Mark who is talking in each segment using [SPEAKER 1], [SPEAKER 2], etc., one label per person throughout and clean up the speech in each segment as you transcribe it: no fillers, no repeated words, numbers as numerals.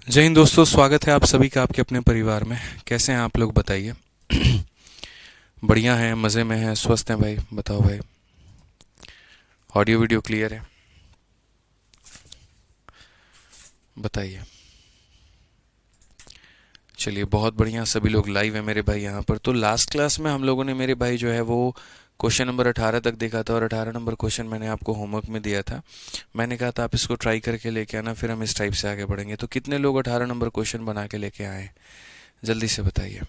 [SPEAKER 1] जय हिंद दोस्तों, स्वागत है आप सभी का आपके अपने परिवार में। कैसे हैं आप लोग, बताइए। बढ़िया हैं, मज़े में हैं, स्वस्थ हैं भाई। बताओ भाई, ऑडियो वीडियो क्लियर है? बताइए। चलिए, बहुत बढ़िया, सभी लोग लाइव है मेरे भाई यहाँ पर। तो लास्ट क्लास में हम लोगों ने मेरे भाई जो है वो क्वेश्चन नंबर 18 तक देखा था, और 18 नंबर क्वेश्चन मैंने आपको होमवर्क में दिया था। मैंने कहा था आप इसको ट्राई करके लेके आना, फिर हम इस टाइप से आगे बढ़ेंगे। तो कितने लोग 18 नंबर क्वेश्चन बना के लेके आए, जल्दी से बताइए।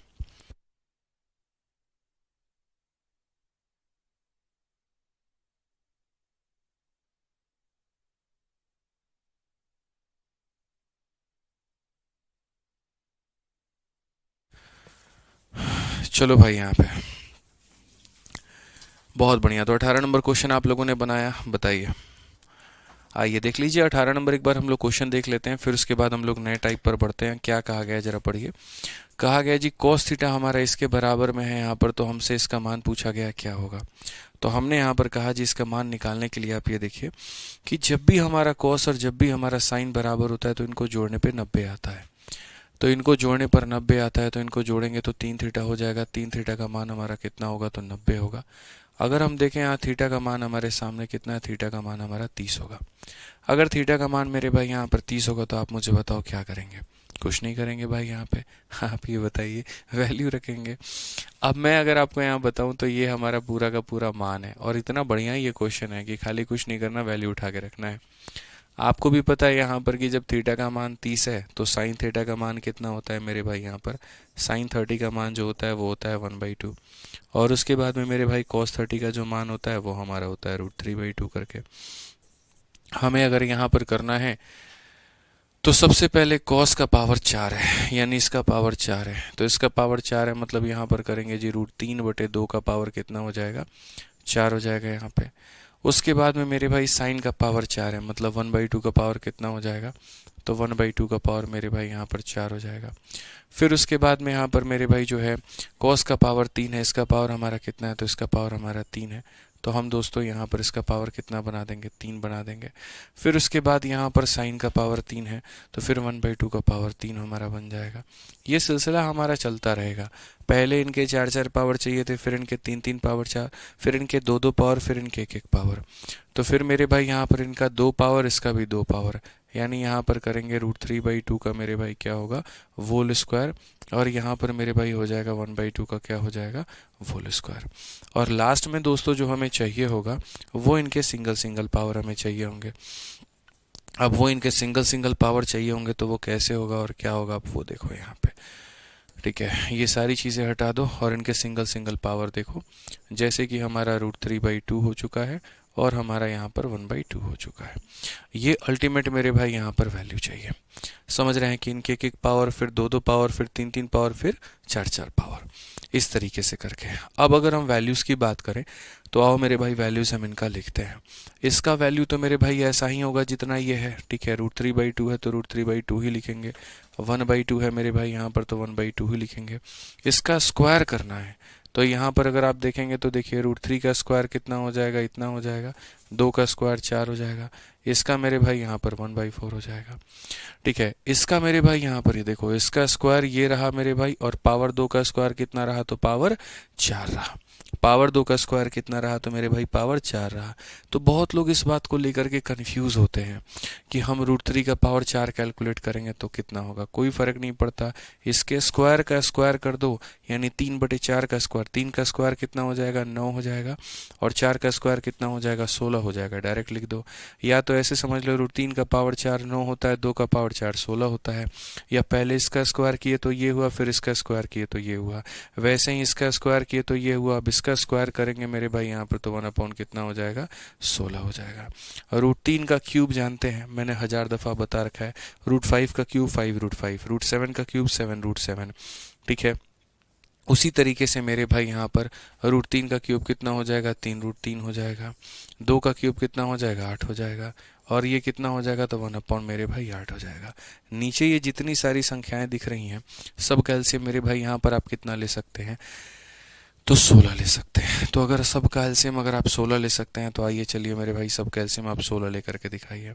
[SPEAKER 1] चलो भाई, यहाँ पे बहुत बढ़िया। तो 18 नंबर क्वेश्चन आप लोगों ने बनाया, बताइए। आइए देख लीजिए 18 नंबर, एक बार हम लोग क्वेश्चन देख लेते हैं, फिर उसके बाद हम लोग नए टाइप पर बढ़ते हैं। क्या कहा गया है जरा पढ़िए। कहा गया जी cos थीटा हमारा इसके बराबर में है यहाँ पर, तो हमसे इसका मान पूछा गया क्या होगा। तो हमने यहाँ पर कहा जी इसका मान निकालने के लिए आप ये देखिए कि जब भी हमारा cos और जब भी हमारा साइन बराबर होता है तो इनको जोड़ने पे 90 आता है। तो इनको जोड़ने पर 90 आता है, तो इनको जोड़ेंगे तो 3 थीटा हो जाएगा। 3 थीटा का मान हमारा कितना होगा, तो 90 होगा। अगर हम देखें यहाँ थीटा का मान हमारे सामने कितना है, थीटा का मान हमारा 30 होगा। अगर थीटा का मान मेरे भाई यहाँ पर 30 होगा, तो आप मुझे बताओ क्या करेंगे। कुछ नहीं करेंगे भाई, यहाँ पे आप ये बताइए, वैल्यू रखेंगे। अब मैं अगर आपको यहाँ बताऊं तो ये हमारा पूरा का पूरा मान है, और इतना बढ़िया ये क्वेश्चन है कि खाली कुछ नहीं करना, वैल्यू उठा के रखना है। आपको भी पता है यहाँ पर कि जब थीटा का मान 30 है तो साइन थीटा का मान कितना होता है मेरे भाई यहाँ पर। साइन 30 का मान जो होता है वो होता है 1/2। और उसके बाद में मेरे भाई cos 30 का जो मान होता है वो हमारा होता है √3/2 करके। हमें अगर यहाँ पर करना है तो सबसे पहले cos का पावर 4 है, यानी इसका पावर 4 है, तो इसका पावर 4 है, मतलब यहाँ पर करेंगे जी √3/2 का पावर कितना हो जाएगा, 4 हो जाएगा यहाँ पे। उसके बाद में मेरे भाई साइन का पावर 4 है, मतलब 1/2 का पावर कितना हो जाएगा, तो 1/2 का पावर मेरे भाई यहाँ पर 4 हो जाएगा। फिर उसके बाद में यहाँ पर मेरे भाई जो है cos का पावर 3 है, इसका पावर हमारा कितना है, तो इसका पावर हमारा 3 है। तो हम दोस्तों यहाँ पर इसका पावर कितना बना देंगे, 3 बना देंगे। फिर उसके बाद यहाँ पर साइन का पावर 3 है, तो फिर 1/2 का पावर 3 हमारा बन जाएगा। ये सिलसिला हमारा चलता रहेगा। पहले इनके 4-4 पावर चाहिए थे, फिर इनके 3-3 पावर 4, फिर इनके 2-2 पावर, फिर इनके 1-1 पावर। तो फिर मेरे भाई यहाँ पर इनका 2 पावर, इसका भी 2 पावर, यानी यहाँ पर करेंगे √3/2 का मेरे भाई क्या होगा, होल स्क्वायर। और यहाँ पर मेरे भाई हो जाएगा 1/2 का क्या हो जाएगा, होल स्क्वायर। और लास्ट में दोस्तों जो हमें चाहिए होगा वो इनके सिंगल सिंगल पावर हमें चाहिए होंगे। अब वो इनके सिंगल सिंगल पावर चाहिए होंगे तो वो कैसे होगा और क्या होगा, अब वो देखो यहाँ पे। ठीक है, ये सारी चीज़ें हटा दो और इनके सिंगल सिंगल पावर देखो। जैसे कि हमारा √3/2 हो चुका है, और हमारा यहाँ पर 1/2 हो चुका है। ये अल्टीमेट मेरे भाई यहाँ पर वैल्यू चाहिए। समझ रहे हैं कि इनके 1-1 पावर, फिर 2-2 पावर, फिर 3-3 पावर, फिर 4-4 पावर, इस तरीके से करके। अब अगर हम वैल्यूज़ की बात करें तो आओ मेरे भाई वैल्यूज़ हम इनका लिखते हैं। इसका वैल्यू तो मेरे भाई ऐसा ही होगा जितना ये है। ठीक है, √3/2 है तो √3/2 ही लिखेंगे। 1/2 है मेरे भाई यहाँ पर, तो 1/2 ही लिखेंगे। इसका स्क्वायर करना है, तो यहाँ पर अगर आप देखेंगे तो देखिए √3 का स्क्वायर कितना हो जाएगा, इतना हो जाएगा। 2 का स्क्वायर 4 हो जाएगा। इसका मेरे भाई यहाँ पर 1/4 हो जाएगा। ठीक है, इसका मेरे भाई यहाँ पर ये देखो, इसका स्क्वायर ये रहा मेरे भाई, और पावर 2 का स्क्वायर कितना रहा, तो पावर 4 रहा। पावर 2 का स्क्वायर कितना रहा, तो मेरे भाई पावर 4 रहा। तो बहुत लोग इस बात को लेकर के कंफ्यूज होते हैं कि हम √3 का पावर 4 कैलकुलेट करेंगे तो कितना होगा। कोई फर्क नहीं पड़ता, इसके स्क्वायर का स्क्वायर कर दो, यानी 3/4 का स्क्वायर। 3 का स्क्वायर कितना हो जाएगा, 9 हो जाएगा। और 4 का स्क्वायर कितना हो जाएगा, 16 हो जाएगा। डायरेक्ट लिख दो। या तो ऐसे समझ लो, √3 का पावर 4 9 होता है, 2 का पावर 4 16 होता है। या पहले इसका स्क्वायर किए तो ये हुआ, फिर इसका स्क्वायर किए तो ये हुआ। वैसे ही इसका स्क्वायर किए तो ये हुआ। अब इसका स्क्वायर करेंगे मेरे भाई यहाँ पर, तो 1 अपॉन कितना हो जाएगा, 16 हो जाएगा। √3 का क्यूब जानते हैं, मैंने 1000 दफ़ा बता रखा है। √5 का क्यूब 5 √5, √7 का क्यूब 7 √7। ठीक है, उसी तरीके से मेरे भाई यहाँ पर √3 का क्यूब कितना हो जाएगा, 3 √3 हो जाएगा। 2 का क्यूब कितना हो जाएगा, 8 हो जाएगा। और ये कितना हो जाएगा, तो 1 अपॉन मेरे भाई 8 हो जाएगा। नीचे ये जितनी सारी संख्याएं दिख रही हैं सब कैल्शियम मेरे भाई यहाँ पर आप कितना ले सकते हैं, तो 16 ले सकते हैं। तो अगर सब कैल्शियम अगर आप 16 ले सकते हैं तो आइए चलिए मेरे भाई सब कैल्शियम आप 16 लेकर के दिखाइए।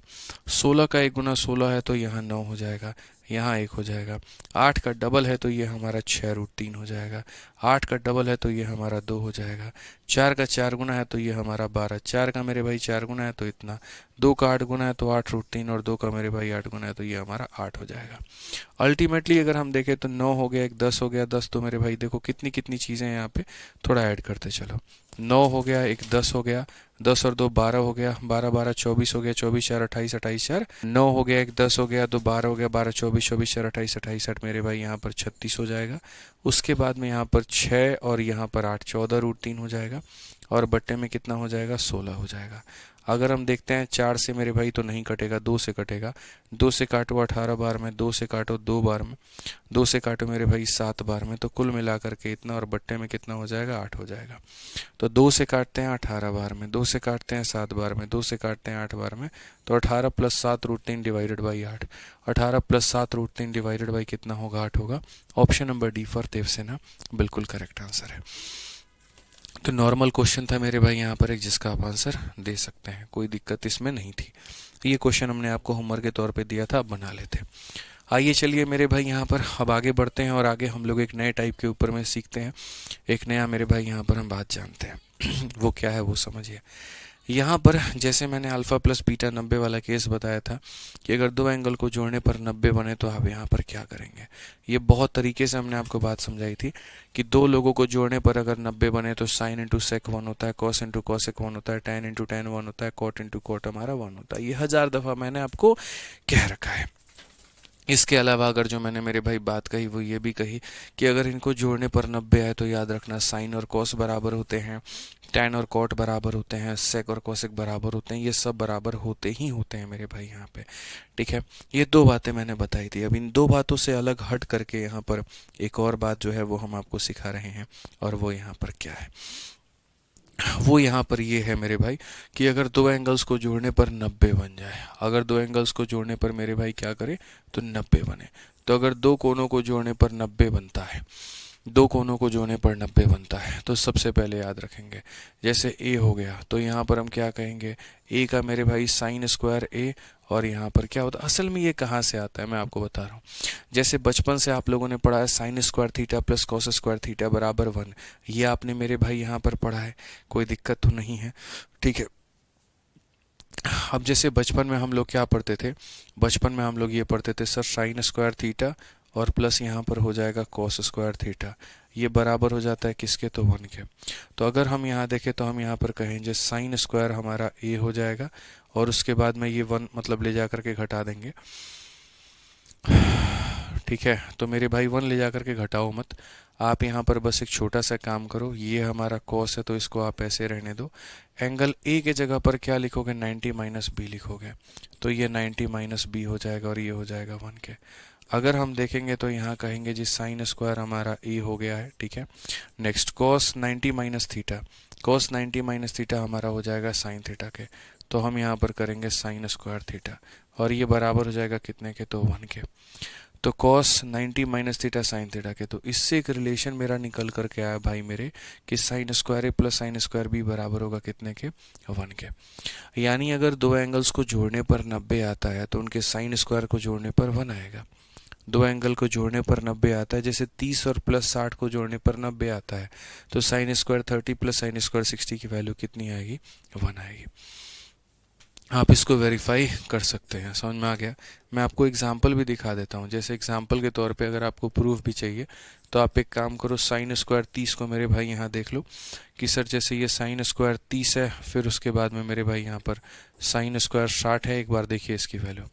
[SPEAKER 1] 16 का 1 गुना 16 है तो यहाँ 9 हो जाएगा। यहाँ 1 हो जाएगा। 8 का डबल है तो ये हमारा 6√3 हो जाएगा। 8 का डबल है तो ये हमारा 2 हो जाएगा। 4 का 4 गुना है तो ये हमारा 12। 4 का मेरे भाई 4 गुना है तो इतना। 2 का 8 गुना है तो 8√3 और 2 का मेरे भाई 8 गुना है तो ये हमारा 8 हो जाएगा। अल्टीमेटली अगर हम देखें तो 9 हो गया, एक 10 हो गया। 10 तो मेरे भाई देखो कितनी कितनी चीज़ें हैं यहाँ पे, थोड़ा ऐड करते चलो। 9 हो गया, एक 10 हो गया, 10 और 2 12 हो गया, 12 12 24 हो गया, 24 4 28, 28 4 9 हो गया, एक 10 हो गया, 2 12 हो गया, 12 24 24 4 28, 28 8 मेरे भाई यहाँ पर 36 हो जाएगा। उसके बाद में यहाँ पर 6 और यहाँ पर 8 14√3 हो जाएगा और बट्टे में कितना हो जाएगा 16 हो जाएगा। अगर हम देखते हैं 4 से मेरे भाई तो नहीं कटेगा, 2 से कटेगा। 2 से काटो 18 बार में, 2 से काटो 2 बार में, 2 से काटो मेरे भाई 7 बार में, तो कुल मिला करके इतना और बट्टे में कितना हो जाएगा 8 हो जाएगा। तो 2 से काटते हैं 18 बार में, 2 से काटते हैं 7 बार में, 2 से काटते हैं 8 बार में, तो 18 + 7√3 डिवाइडेड बाई 8। 18 + 7√3 डिवाइडेड बाई कितना होगा 8 होगा। Option number D for Devsena बिल्कुल करेक्ट आंसर है। तो नॉर्मल क्वेश्चन था मेरे भाई यहाँ पर एक, जिसका आप आंसर दे सकते हैं, कोई दिक्कत इसमें नहीं थी। ये क्वेश्चन हमने आपको होमवर्क के तौर पे दिया था, आप बना लेते। आइए चलिए मेरे भाई यहाँ पर अब आगे बढ़ते हैं और आगे हम लोग एक नए टाइप के ऊपर में सीखते हैं। एक नया मेरे भाई यहाँ पर हम बात जानते हैं वो क्या है वो समझिए। यहाँ पर जैसे मैंने अल्फा प्लस बीटा 90 वाला केस बताया था कि अगर दो एंगल को जोड़ने पर 90 बने तो आप यहाँ पर क्या करेंगे। ये बहुत तरीके से हमने आपको बात समझाई थी कि दो लोगों को जोड़ने पर अगर 90 बने तो साइन इंटू सेक 1 होता है, कॉस इंटू कॉसेक 1 होता है, टैन इंटू टैन 1 होता है, कॉट इंटू कॉट हमारा 1 होता है। ये 1000 दफ़ा मैंने आपको कह रखा है। इसके अलावा अगर जो मैंने मेरे भाई बात कही वो ये भी कही कि अगर इनको जोड़ने पर 90 आए तो याद रखना साइन और कॉस बराबर होते हैं, टैन और कॉट बराबर होते हैं, सेक और कॉसेक बराबर होते हैं, ये सब बराबर होते ही होते हैं मेरे भाई यहाँ पे। ठीक है, ये दो बातें मैंने बताई थी। अब इन दो बातों से अलग हट करके यहाँ पर एक और बात जो है वो हम आपको सिखा रहे हैं, और वो यहाँ पर क्या है, वो यहाँ पर ये है मेरे भाई कि अगर दो एंगल्स को जोड़ने पर 90 बन जाए, अगर दो एंगल्स को जोड़ने पर मेरे भाई क्या करे तो 90 बने, तो अगर दो कोनों को जोड़ने पर 90 बनता है, दो कोनों को जोड़ने पर 90 बनता है, तो सबसे पहले याद रखेंगे जैसे a हो गया तो यहाँ पर हम क्या कहेंगे, a का मेरे भाई साइन स्क्वायर a, और यहाँ पर क्या होता है, असल में ये कहाँ से आता है मैं आपको बता रहा हूँ। जैसे बचपन से आप लोगों ने पढ़ा है sine square theta plus cos square theta बराबर 1, ये आपने मेरे भाई यहाँ पर पढ़ा है, कोई दिक्कत तो नहीं है। ठीक है, अब जैसे बचपन में हम लोग क्या पढ़ते थे, बचपन में हम लोग ये पढ़ते थे सर साइन स्क्वायर थीटा और प्लस यहाँ पर हो जाएगा कॉस स्क्वायर थीटा, ये बराबर हो जाता है किसके, तो 1 के। तो अगर हम यहाँ देखें तो हम यहाँ पर कहेंगे साइन स्क्वायर हमारा a हो जाएगा और उसके बाद में ये 1 मतलब ले जा करके घटा देंगे। ठीक है, तो मेरे भाई 1 ले जा करके घटाओ मत, आप यहाँ पर बस एक छोटा सा काम करो, ये हमारा कॉस है तो इसको आप ऐसे रहने दो। एंगल a के जगह पर क्या लिखोगे, 90 माइनस b लिखोगे, तो ये 90 माइनस b हो जाएगा और ये हो जाएगा 1 के। अगर हम देखेंगे तो यहाँ कहेंगे जी साइन स्क्वायर हमारा a हो गया है। ठीक है, next cos 90 minus theta, cos 90 minus theta हमारा हो जाएगा साइन थीटा के, तो हम यहाँ पर करेंगे साइन स्क्वायर थीटा और ये बराबर हो जाएगा कितने के, तो 1 के। तो cos 90 minus theta sine theta के, तो इससे एक रिलेशन मेरा निकल करके आया भाई मेरे कि sign square A plus sine square B बराबर होगा कितने के, 1 के। यानी अगर दो एंगल्स को जोड़ने पर 90 आता है तो उनके साइन स्क्वायर को जोड़ने पर 1 आएगा। दो एंगल को जोड़ने पर 90 आता है, जैसे 30 और प्लस 60 को जोड़ने पर 90 आता है, तो sign square 30 plus sine square 60 की वैल्यू कितनी आएगी, 1 आएगी। आप इसको वेरीफाई कर सकते हैं, समझ में आ गया। मैं आपको एग्जाम्पल भी दिखा देता हूँ, जैसे एग्जाम्पल के तौर पे अगर आपको प्रूफ भी चाहिए तो आप एक काम करो, साइन स्क्वायर 30 को मेरे भाई यहाँ देख लो कि सर जैसे ये साइन स्क्वायर 30 है, फिर उसके बाद में मेरे भाई यहाँ पर साइन स्क्वायर 60 है, एक बार देखिए इसकी वैल्यू,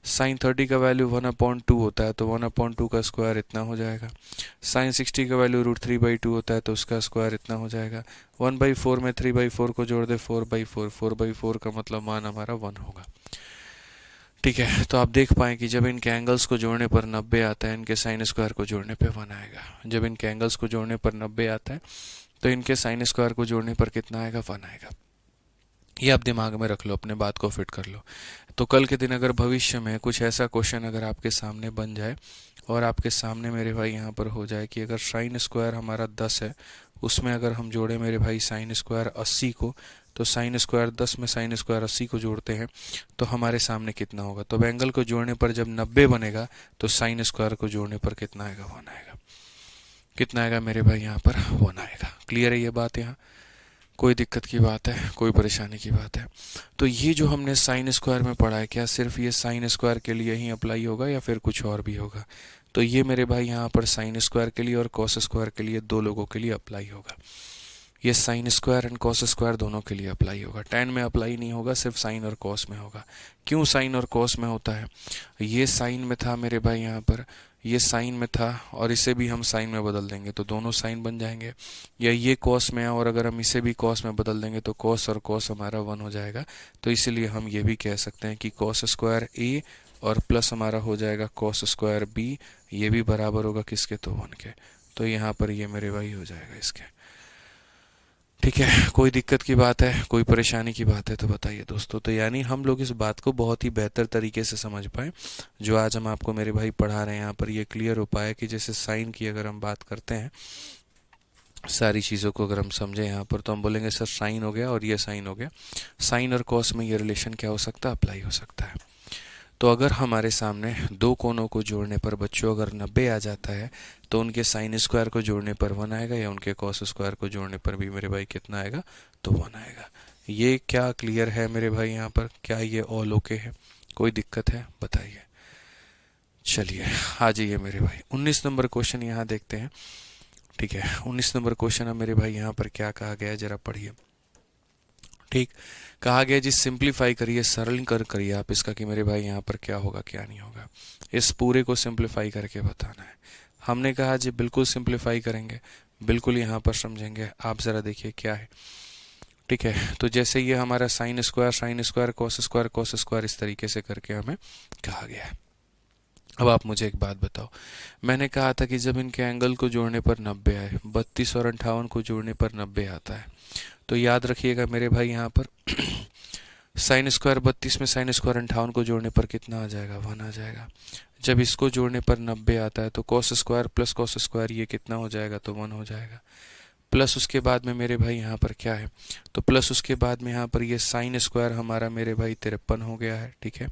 [SPEAKER 1] साइन 30 का वैल्यू 1/2 होता है तो 1/2 का स्क्वायर इतना हो जाएगा। साइन 60 का वैल्यू √3/2 होता है तो उसका स्क्वायर इतना हो जाएगा। 1/4 में 3/4 को जोड़ दे 4/4, 4/4 का मतलब मान हमारा 1 होगा। ठीक है, तो आप देख पाए कि जब इनके एंगल्स को जोड़ने पर 90 आता है, इनके साइन स्क्वायर को जोड़ने पे 1 आएगा। जब इनके एंगल्स को जोड़ने पर 90 आता है तो इनके साइन स्क्वायर को जोड़ने पर कितना आएगा, 1 आएगा। ये आप दिमाग में रख लो, अपने बात को फिट कर लो। तो कल के दिन अगर भविष्य में कुछ ऐसा क्वेश्चन अगर आपके सामने बन जाए और आपके सामने मेरे भाई यहाँ पर हो जाए कि अगर साइन स्क्वायर हमारा 10 है, उसमें अगर हम जोड़े मेरे भाई साइन स्क्वायर 80 को, तो साइन स्क्वायर 10 में साइन स्क्वायर 80 को जोड़ते हैं तो हमारे सामने कितना होगा। तो एंगल को जोड़ने पर जब 90 बनेगा तो साइन स्क्वायर को जोड़ने पर कितना आएगा, 1 आएगा। कितना आएगा मेरे भाई यहाँ पर, 1 आएगा। क्लियर है ये बात? यहाँ कोई दिक्कत की बात है, कोई परेशानी की बात है? तो ये जो हमने साइन स्क्वायर में पढ़ा है, क्या सिर्फ ये साइन स्क्वायर के लिए ही अप्लाई होगा या फिर कुछ और भी होगा? तो ये मेरे भाई यहाँ पर साइन स्क्वायर के लिए और कॉस स्क्वायर के लिए, दो लोगों के लिए अप्लाई होगा। ये sine square and cos square दोनों के लिए अप्लाई होगा। tan में अप्लाई नहीं होगा, सिर्फ साइन और कॉस में होगा। क्यों साइन और कॉस में होता है? ये साइन में था मेरे भाई यहाँ पर, ये साइन में था और इसे भी हम साइन में बदल देंगे तो दोनों साइन बन जाएंगे। या ये कॉस में है और अगर हम इसे भी कॉस में बदल देंगे तो कॉस और कॉस हमारा 1 हो जाएगा। तो इसीलिए हम ये भी कह सकते हैं कि कॉस स्क्वायर a और प्लस हमारा हो जाएगा कॉस स्क्वायर b, ये भी बराबर होगा किसके, तो 1 के। तो यहाँ पर ये मेरे भाई हो जाएगा इसके। ठीक है, कोई दिक्कत की बात है, कोई परेशानी की बात है तो बताइए दोस्तों। तो यानी हम लोग इस बात को बहुत ही बेहतर तरीके से समझ पाए, जो आज हम आपको मेरे भाई पढ़ा रहे हैं यहाँ पर, ये क्लियर हो पाया कि जैसे साइन की अगर हम बात करते हैं, सारी चीज़ों को अगर हम समझें यहाँ पर, तो हम बोलेंगे सर साइन हो गया और ये साइन हो गया, साइन और कॉस में ये रिलेशन क्या हो सकता है, अप्लाई हो सकता है। तो अगर हमारे सामने दो कोनों को जोड़ने पर बच्चों अगर 90 आ जाता है तो उनके साइन स्क्वायर को जोड़ने पर 1 आएगा, या उनके कॉस स्क्वायर को जोड़ने पर भी मेरे भाई कितना आएगा, तो 1 आएगा। ये क्या क्लियर है मेरे भाई यहाँ पर? क्या ये ऑल ओके है? कोई दिक्कत है बताइए। चलिए आ जाइए मेरे भाई, 19 नंबर क्वेश्चन यहाँ देखते हैं। ठीक है, 19 नंबर क्वेश्चन है मेरे भाई, यहाँ पर क्या कहा गया है जरा पढ़िए। ठीक, कहा गया जी सिंप्लीफाई करिए, सरल करिए आप इसका कि मेरे भाई यहाँ पर क्या होगा क्या नहीं होगा। इस पूरे को सिंप्लीफाई करके बताना है। हमने कहा जी बिल्कुल सिंप्लीफाई करेंगे, बिल्कुल यहाँ पर समझेंगे। आप ज़रा देखिए क्या है। ठीक है, तो जैसे ये हमारा साइन स्क्वायर कॉस स्क्वायर इस तरीके से करके हमें कहा गया है। अब आप मुझे एक बात बताओ, मैंने कहा था कि जब इनके एंगल को जोड़ने पर 90 आए, 32 और 58 को जोड़ने पर 90 आता है, तो याद रखिएगा मेरे भाई यहाँ पर साइन स्क्वायर 32 में साइन स्क्वायर 58 को जोड़ने पर कितना आ जाएगा, 1 आ जाएगा। जब इसको जोड़ने पर 90 आता है तो cos square plus cos square ये कितना हो जाएगा, तो 1 हो जाएगा। प्लस उसके बाद में मेरे भाई यहाँ पर क्या है, तो प्लस उसके बाद में यहाँ पर ये साइन स्क्वायर हमारा मेरे भाई 53 हो गया है। ठीक है,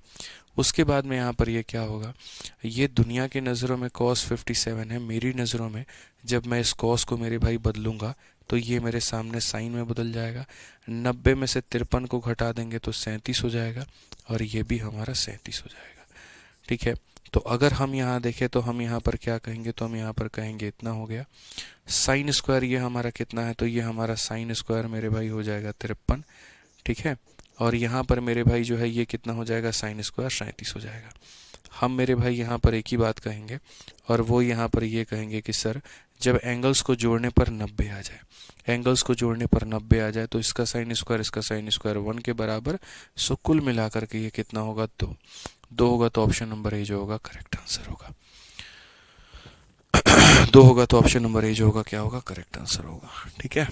[SPEAKER 1] उसके बाद में यहाँ पर ये क्या होगा, ये दुनिया की नज़रों में cos 57 है, मेरी नज़रों में जब मैं इस cos को मेरे भाई बदलूंगा तो ये मेरे सामने साइन में बदल जाएगा। 90 में से 53 को घटा देंगे तो 37 हो जाएगा और ये भी हमारा 37 हो जाएगा। ठीक है, तो अगर हम यहाँ देखें तो हम यहाँ पर क्या कहेंगे, तो हम यहाँ पर कहेंगे इतना हो गया। साइन स्क्वायर ये हमारा कितना है, तो ये हमारा साइन स्क्वायर मेरे भाई हो जाएगा 53। ठीक है, और यहाँ पर मेरे भाई जो है ये कितना हो जाएगा, साइन स्क्वायर 37 हो जाएगा। हम मेरे भाई यहाँ पर एक ही बात कहेंगे और वो यहाँ पर ये कहेंगे कि सर जब एंगल्स को जोड़ने पर 90 आ जाए, एंगल्स को जोड़ने पर 90 आ जाए तो इसका साइन स्क्वायर इसका साइन स्क्वायर 1 के बराबर, सो कुल मिलाकर के ये कितना होगा, 2 होगा। तो ऑप्शन नंबर ए जो होगा करेक्ट आंसर होगा। 2 होगा तो ऑप्शन नंबर ए जो होगा क्या होगा, करेक्ट आंसर होगा। ठीक है,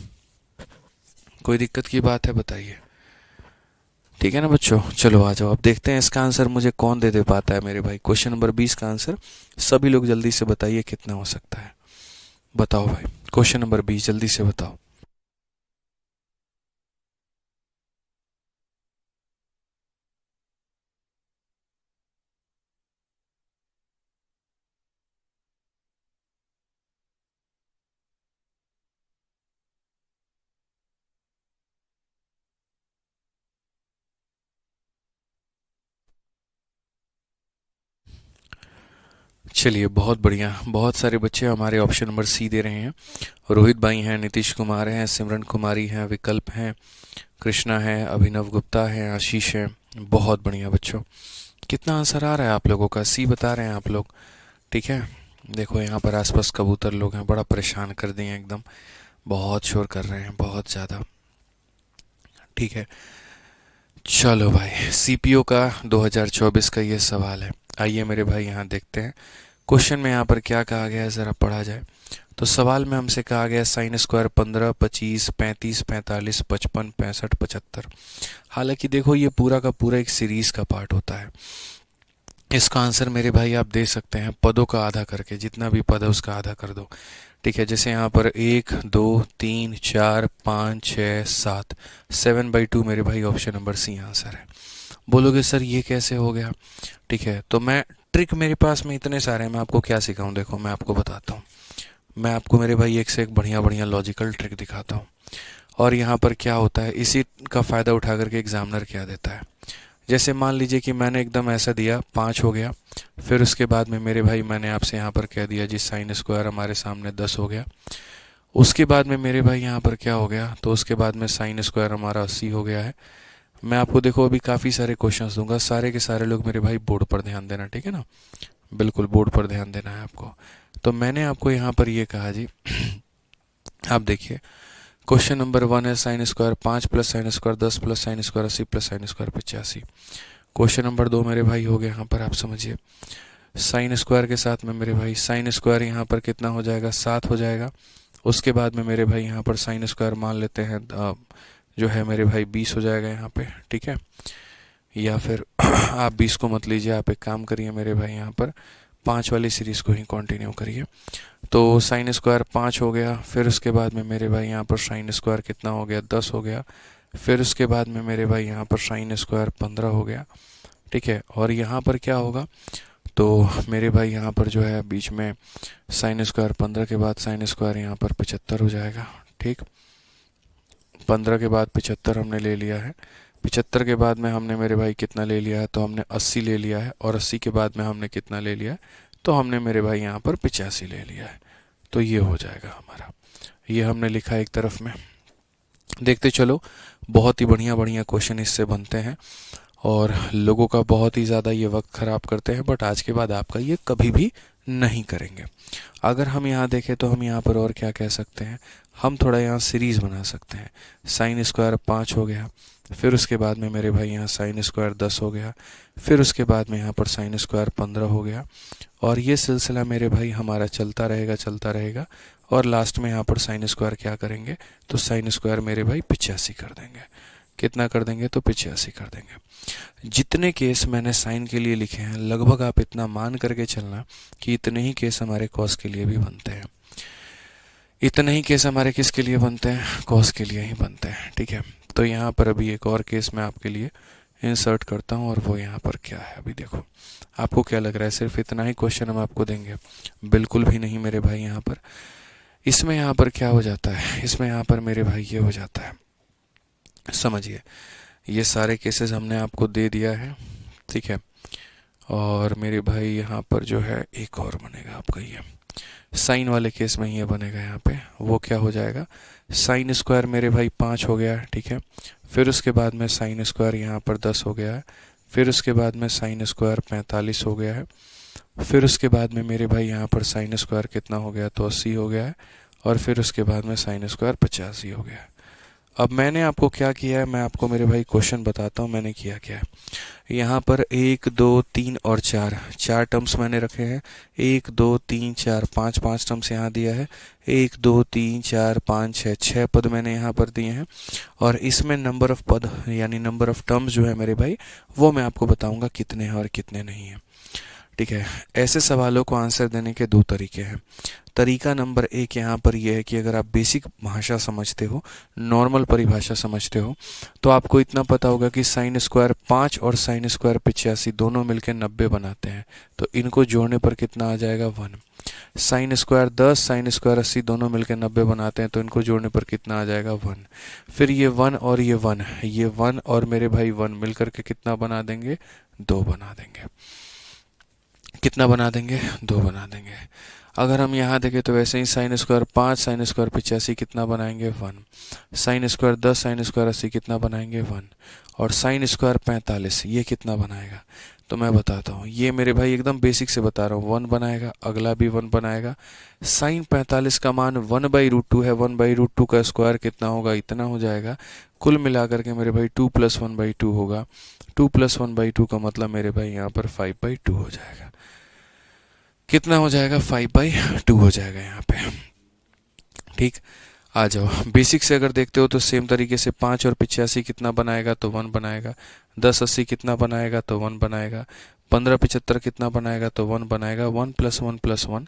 [SPEAKER 1] कोई दिक्कत की बात है बताइए। ठीक है ना बच्चों, चलो आ जाओ अब देखते हैं इसका आंसर मुझे कौन दे पाता है मेरे भाई। क्वेश्चन नंबर 20 का आंसर सभी लोग जल्दी से बताइए कितना हो सकता है। बताओ भाई, क्वेश्चन नंबर 20 जल्दी से बताओ। चलिए बहुत बढ़िया, बहुत सारे बच्चे हमारे ऑप्शन नंबर सी दे रहे हैं। रोहित भाई हैं, नीतीश कुमार हैं, सिमरन कुमारी हैं, विकल्प हैं, कृष्णा है, अभिनव गुप्ता है, आशीष है। बहुत बढ़िया बच्चों, कितना आंसर आ रहा है आप लोगों का, सी बता रहे हैं आप लोग। ठीक है, देखो यहाँ पर आसपास कबूतर लोग हैं, बड़ा परेशान कर दिए एकदम, बहुत शोर कर रहे हैं, बहुत ज़्यादा। ठीक है, चलो भाई सीपीओ का 2024 का ये सवाल है। आइए मेरे भाई यहाँ देखते हैं क्वेश्चन में यहाँ पर क्या कहा गया है, ज़रा पढ़ा जाए। तो सवाल में हमसे कहा गया साइन स्क्वायर 15, 25, 35, 45, 55, 65, 75। हालांकि देखो ये पूरा का पूरा एक सीरीज का पार्ट होता है, इसका आंसर मेरे भाई आप दे सकते हैं पदों का आधा करके, जितना भी पद है उसका आधा कर दो। ठीक है, जैसे यहाँ पर 1 2 3 4 5 6 7, 7/2 मेरे भाई ऑप्शन नंबर सी आंसर है। बोलोगे सर ये कैसे हो गया? ठीक है, तो मैं ट्रिक मेरे पास में इतने सारे हैं, मैं आपको क्या सिखाऊं, देखो मैं आपको बताता हूँ। मैं आपको मेरे भाई एक से एक बढ़िया बढ़िया लॉजिकल ट्रिक दिखाता हूँ। और यहाँ पर क्या होता है, इसी का फ़ायदा उठा करके एग्जामिनर क्या देता है। जैसे मान लीजिए कि मैंने एकदम ऐसा दिया 5 हो गया, फिर उसके बाद में मेरे भाई मैंने आपसे यहाँ पर कह दिया जी साइन स्क्वायर हमारे सामने 10 हो गया। उसके बाद में मेरे भाई यहाँ पर क्या हो गया, तो उसके बाद में साइन स्क्वायर हमारा 80 हो गया है। मैं आपको देखो अभी काफ़ी सारे क्वेश्चंस दूंगा, सारे के सारे लोग मेरे भाई बोर्ड पर ध्यान देना, ठीक है ना, बिल्कुल बोर्ड पर ध्यान देना है आपको। तो मैंने आपको यहाँ पर ये कहा जी आप देखिए क्वेश्चन नंबर 1 है sine square 5 plus sine square 10 plus sine square 80 plus sine square 85। Question number 2 मेरे भाई हो गया यहाँ पर, आप समझिए साइन स्क्वायर के साथ में मेरे भाई साइन स्क्वायर यहाँ पर कितना हो जाएगा, 7 हो जाएगा। उसके बाद में मेरे भाई यहाँ पर साइन स्क्वायर मान लेते हैं जो है मेरे भाई 20 हो जाएगा यहाँ पे, ठीक है। या फिर आप 20 को मत लीजिए, आप एक काम करिए मेरे भाई यहाँ पर 5 वाली सीरीज़ को ही कंटिन्यू करिए। तो साइन स्क्वायर 5 हो गया, फिर उसके बाद में मेरे भाई यहाँ पर साइन स्क्वायर कितना हो गया, 10 हो गया। फिर उसके बाद में मेरे भाई यहाँ पर साइन स्क्वायर 15 हो गया, ठीक है। और यहाँ पर क्या होगा, तो मेरे भाई यहाँ पर जो है बीच में साइन स्क्वायर 15 के बाद साइन स्क्वायर यहाँ पर 75 हो जाएगा, ठीक। 15 के बाद 75 हमने ले लिया है। 75 के बाद में हमने मेरे भाई कितना ले लिया है, तो हमने 80 ले लिया है। और 80 के बाद में हमने कितना ले लिया है, तो हमने मेरे भाई यहाँ पर 85 ले लिया है। तो ये हो जाएगा हमारा, ये हमने लिखा एक तरफ में। देखते चलो, बहुत ही बढ़िया बढ़िया क्वेश्चन इससे बनते हैं और लोगों का बहुत ही ज़्यादा ये वक्त ख़राब करते हैं, बट आज के बाद आपका ये कभी भी नहीं करेंगे। अगर हम यहाँ देखें तो हम यहाँ पर और क्या कह सकते हैं, हम थोड़ा यहाँ सीरीज़ बना सकते हैं। साइन स्क्वायर 5 हो गया, फिर उसके बाद में मेरे भाई यहाँ साइन स्क्वायर 10 हो गया, फिर उसके बाद में यहाँ पर साइन स्क्वायर 15 हो गया। और ये सिलसिला मेरे भाई हमारा चलता रहेगा चलता रहेगा। और लास्ट में यहाँ पर साइन स्क्वायर क्या करेंगे, तो साइन स्क्वायर मेरे भाई 85 कर देंगे। कितना कर देंगे, तो 85 कर देंगे। जितने केस मैंने साइन के लिए लिखे हैं लगभग आप इतना मान करके चलना कि इतने ही केस हमारे कॉस के लिए भी बनते हैं। इतने ही केस हमारे किसके लिए बनते हैं, कॉस के लिए ही बनते हैं, ठीक है। तो यहाँ पर अभी एक और केस मैं आपके लिए इंसर्ट करता हूँ और वो यहाँ पर क्या है, अभी देखो आपको क्या लग रहा है सिर्फ इतना ही क्वेश्चन हम आपको देंगे? बिल्कुल भी नहीं मेरे भाई। यहाँ पर इसमें यहाँ पर क्या हो जाता है, इसमें यहाँ पर मेरे भाई ये हो जाता है, समझिए ये सारे केसेस हमने आपको दे दिया है, ठीक है। और मेरे भाई यहाँ पर जो है एक और बनेगा आपका, ये साइन वाले केस में ये बनेगा यहाँ पे, वो क्या हो जाएगा, साइन स्क्वायर मेरे भाई 5 हो गया है, ठीक है। फिर उसके बाद में साइन स्क्वायर यहाँ पर 10 हो गया है। फिर उसके बाद में साइन स्क्वायर 45 हो गया है। फिर उसके बाद में मेरे भाई यहाँ पर साइन स्क्वायर कितना हो गया, तो 80 हो गया है। और फिर उसके बाद में साइन स्क्वायर 85 हो गया है। अब मैंने आपको क्या किया है, मैं आपको मेरे भाई क्वेश्चन बताता हूँ मैंने किया क्या है। यहाँ पर 1 2 3 और 4 टर्म्स मैंने रखे हैं। 1 2 3 4 5 5 टर्म्स यहाँ दिया है। 1 2 3 4 5 6 6 पद मैंने यहाँ पर दिए हैं। और इसमें नंबर ऑफ पद यानी नंबर ऑफ टर्म्स जो है मेरे भाई, वो मैं आपको बताऊंगा कितने हैं और कितने नहीं हैं, ठीक है। ऐसे सवालों को आंसर देने के 2 तरीके हैं। तरीका नंबर 1 यहाँ पर यह है कि अगर आप बेसिक भाषा समझते हो, नॉर्मल परिभाषा समझते हो, तो आपको इतना पता होगा कि साइन स्क्वायर 5 और साइन स्क्वायर 85 दोनों मिलकर 90 बनाते हैं। तो इनको जोड़ने पर कितना आ जाएगा, 1। साइन स्क्वायर 10 साइन स्क्वायर 80 दोनों मिलकर 90 बनाते हैं, तो इनको जोड़ने पर कितना आ जाएगा, 1। फिर ये 1 और ये 1, ये 1 और मेरे भाई 1 मिलकर के कितना बना देंगे, 2 बना देंगे। कितना बना देंगे, 2 बना देंगे। अगर हम यहाँ देखें तो वैसे ही साइन स्क्वायर 5 साइन स्क्वायर 85 कितना बनाएंगे, 1। साइन स्क्वायर 10 साइन स्क्वायर 80 कितना बनाएंगे, 1। और साइन स्क्वायर 45 ये कितना बनाएगा, तो मैं बताता हूँ। ये मेरे भाई एकदम बेसिक से बता रहा हूँ, 1 बनाएगा, अगला भी 1 बनाएगा। साइन 45 का मान 1/√2 है, 1/√2 का स्क्वायर कितना होगा, इतना हो जाएगा। कुल मिलाकर के मेरे भाई 2 + 1/2 होगा। 2 + 1/2 का मतलब मेरे भाई यहाँ पर 5/2 हो जाएगा। कितना हो जाएगा, 5/2 हो जाएगा यहाँ पे, ठीक। आ जाओ बेसिक से अगर देखते हो तो सेम तरीके से 5 और 85 कितना बनाएगा, तो 1 बनाएगा। 10 80 कितना बनाएगा, तो 1 बनाएगा। 15 75 कितना बनाएगा, तो 1 बनाएगा। 1 + 1 + 1,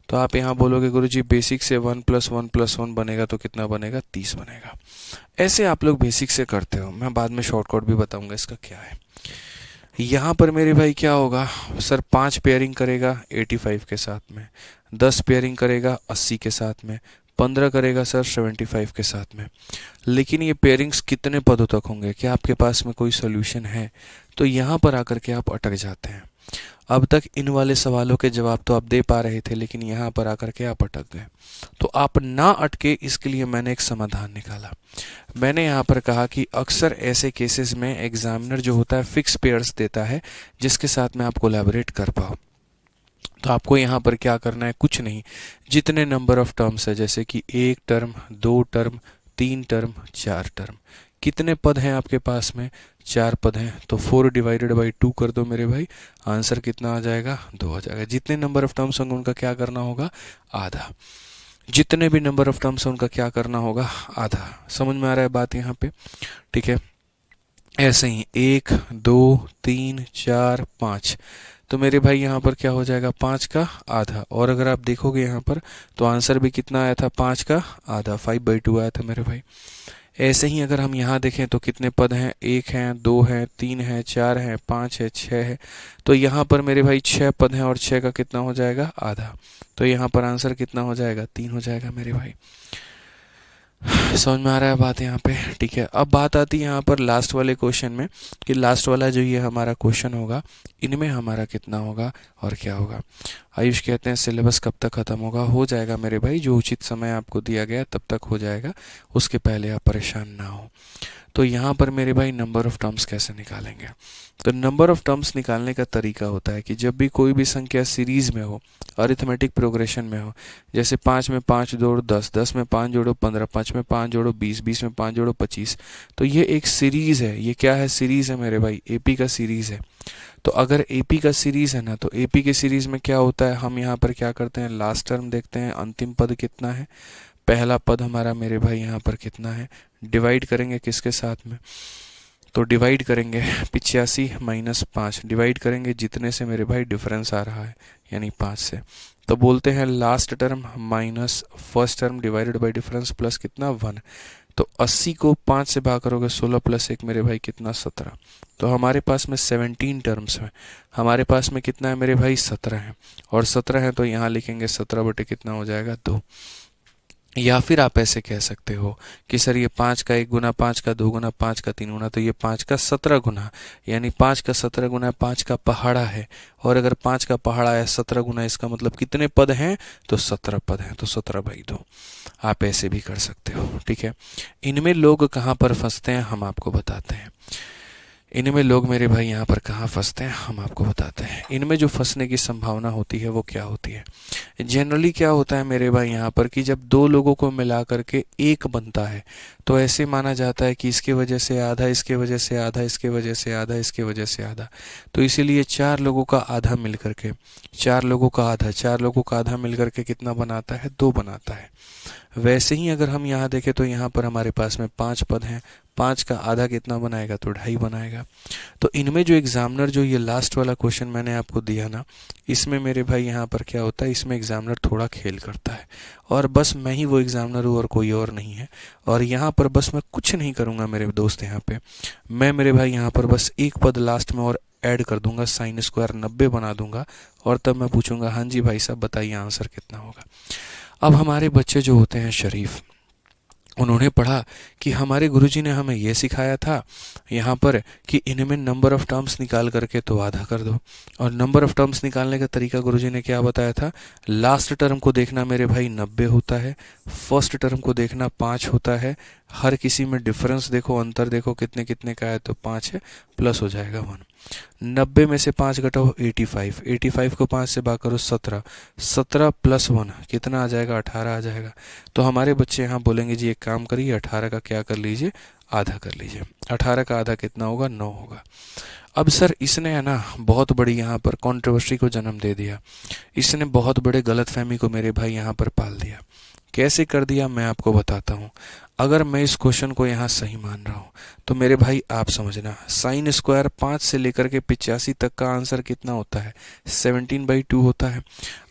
[SPEAKER 1] तो आप यहाँ बोलोगे गुरुजी बेसिक से 1 + 1 + 1 बनेगा तो कितना बनेगा, 30 बनेगा। ऐसे आप लोग बेसिक से करते हो, मैं बाद में शॉर्टकट भी बताऊंगा इसका क्या है। यहाँ पर मेरे भाई क्या होगा, सर 5 पेयरिंग करेगा 85 के साथ में, 10 पेयरिंग करेगा 80 के साथ में, 15 करेगा सर 75 के साथ में। लेकिन ये पेयरिंग्स कितने पदों तक होंगे, क्या आपके पास में कोई सोल्यूशन है? तो यहाँ पर आकर के आप अटक जाते हैं। अब तक इन वाले सवालों के जवाब तो आप दे पा रहे थे, लेकिन यहाँ पर आकर के आप अटक गए। तो आप ना अटके इसके लिए मैंने एक समाधान निकाला। मैंने यहाँ पर कहा कि अक्सर ऐसे केसेस में एग्जामिनर जो होता है फिक्स पेयर्स देता है जिसके साथ में आप कोलैबोरेट कर पाओ। तो आपको यहाँ पर क्या करना है, कुछ नहीं, जितने नंबर ऑफ टर्म्स है, जैसे कि 1 टर्म, 2 टर्म, 3 टर्म, 4 टर्म, कितने पद हैं आपके पास में, 4 पद हैं, तो 4 / 2 कर दो मेरे भाई, आंसर कितना आ जाएगा, 2 आ जाएगा। जितने नंबर ऑफ टर्म्स होंगे उनका क्या करना होगा, आधा। जितने भी नंबर ऑफ टर्म्स हैं उनका क्या करना होगा, आधा। समझ में आ रहा है बात यहाँ पे? ठीक है, ऐसे ही 1 2 3 4 5, तो मेरे भाई यहाँ पर क्या हो जाएगा, 5 का आधा। और अगर आप देखोगे यहाँ पर तो आंसर भी कितना आया था, 5 का आधा, 5/2 आया था मेरे भाई। ऐसे ही अगर हम यहाँ देखें तो कितने पद हैं, 1 हैं, 2 हैं, 3 हैं, 4 हैं, 5 है, 6 है, तो यहाँ पर मेरे भाई 6 पद हैं और 6 का कितना हो जाएगा, आधा। तो यहाँ पर आंसर कितना हो जाएगा, 3 हो जाएगा मेरे भाई। समझ में आ रहा है बात यहाँ पे? ठीक है, अब बात आती है यहाँ पर लास्ट वाले क्वेश्चन में कि लास्ट वाला जो ये हमारा क्वेश्चन होगा इनमें हमारा कितना होगा और क्या होगा। आयुष कहते हैं सिलेबस कब तक खत्म होगा, हो जाएगा मेरे भाई, जो उचित समय आपको दिया गया तब तक हो जाएगा, उसके पहले आप परेशान ना हो। तो यहाँ पर मेरे भाई नंबर ऑफ टर्म्स कैसे निकालेंगे, तो नंबर ऑफ टर्म्स निकालने का तरीका होता है कि जब भी कोई भी संख्या सीरीज में हो, अरिथमेटिक प्रोग्रेशन में हो, जैसे 5 में 5 जोड़ो 10, 10 में 5 जोड़ो 15, 5 में 5 जोड़ो 20, 20 में 5 जोड़ो 25, तो ये एक सीरीज है। ये क्या है, सीरीज है मेरे भाई, एपी का सीरीज है। तो अगर एपी का सीरीज है ना, तो एपी के सीरीज में क्या होता है, हम यहाँ पर क्या करते हैं, लास्ट टर्म देखते हैं, अंतिम पद कितना है, पहला पद हमारा मेरे भाई यहाँ पर कितना है, डिवाइड करेंगे किसके साथ में, तो डिवाइड करेंगे 85 - 5, डिवाइड करेंगे जितने से मेरे भाई डिफरेंस आ रहा है, यानी 5 से, तो बोलते हैं last term minus first term divided by difference plus कितना 1। तो 80 को 5 से भाग करोगे, 16 + 1 मेरे भाई कितना 17। तो हमारे पास में 17 टर्म्स हैं, हमारे पास में कितना है मेरे भाई, 17 है, और 17 है तो यहाँ लिखेंगे 17 बटे कितना हो जाएगा, 2। या फिर आप ऐसे कह सकते हो कि सर ये 5 का 1 गुना, 5 का 2 गुना, 5 का 3 गुना, तो ये 5 का 17 गुना, यानी 5 का 17 गुना 5 का पहाड़ा है, और अगर 5 का पहाड़ा है 17 गुना, इसका मतलब कितने पद हैं, तो 17 पद हैं, तो 17/2 आप ऐसे भी कर सकते हो। ठीक है, इनमें लोग कहाँ पर फंसते हैं हम आपको बताते हैं, इनमें लोग मेरे भाई यहाँ पर कहाँ फंसते हैं हम आपको बताते हैं। इनमें जो फंसने की संभावना होती है वो क्या होती है, जनरली क्या होता है मेरे भाई यहाँ पर कि जब 2 लोगों को मिला करके 1 बनता है तो ऐसे माना जाता है कि इसके वजह से आधा, इसके वजह से आधा, इसके वजह से आधा, इसके वजह से आधा, तो इसीलिए 4 लोगों का आधा मिल करके, 4 लोगों का आधा, 4 लोगों का आधा मिल करके कितना बनाता है, 2 बनाता है। वैसे ही अगर हम यहाँ देखें तो यहाँ पर हमारे पास में 5 पद हैं, 5 का आधा कितना बनाएगा, तो 2.5 बनाएगा। तो इनमें जो एग्जामिनर जो ये लास्ट वाला क्वेश्चन मैंने आपको दिया ना, इसमें मेरे भाई यहाँ पर क्या होता है, इसमें एग्जामिनर थोड़ा खेल करता है, और बस मैं ही वो एग्जामिनर हूँ और कोई और नहीं है। और यहाँ पर बस मैं कुछ नहीं करूँगा मेरे दोस्त, यहाँ पे मैं मेरे भाई यहाँ पर बस एक पद लास्ट में और ऐड कर दूंगा, sin स्क्वायर 90 बना दूंगा, और तब मैं पूछूंगा हाँ जी भाई साहब बताइए आंसर कितना होगा। अब हमारे बच्चे जो होते हैं शरीफ, उन्होंने पढ़ा कि हमारे गुरुजी ने हमें ये सिखाया था यहाँ पर कि इनमें नंबर ऑफ टर्म्स निकाल करके तो आधा कर दो, और नंबर ऑफ टर्म्स निकालने का तरीका गुरुजी ने क्या बताया था, लास्ट टर्म को देखना मेरे भाई 90 होता है, फर्स्ट टर्म को देखना 5 होता है, हर किसी में डिफरेंस देखो, अंतर देखो कितने कितने का है, तो 5 है, प्लस हो जाएगा 1। 90 में से 5 घटाओ 85, 85 को 5 से भाग करो 17, 17 + 1 कितना आ जाएगा, 18 आ जाएगा। तो हमारे बच्चे यहाँ बोलेंगे जी एक काम करिए, 18 का क्या कर लीजिए, आधा कर लीजिए। 18 का आधा कितना होगा, 9 होगा। अब सर इसने है ना बहुत बड़ी यहाँ पर कंट्रोवर्सी को जन्म दे दिया, इसने बहुत बड़े गलतफहमी को मेरे भाई यहाँ पर पाल दिया। कैसे कर दिया मैं आपको बताता हूँ। अगर मैं इस क्वेश्चन को यहाँ सही मान रहा हूँ तो मेरे भाई आप समझना, साइन स्क्वायर 5 से लेकर के 85 तक का आंसर कितना होता है, 17/2 होता है।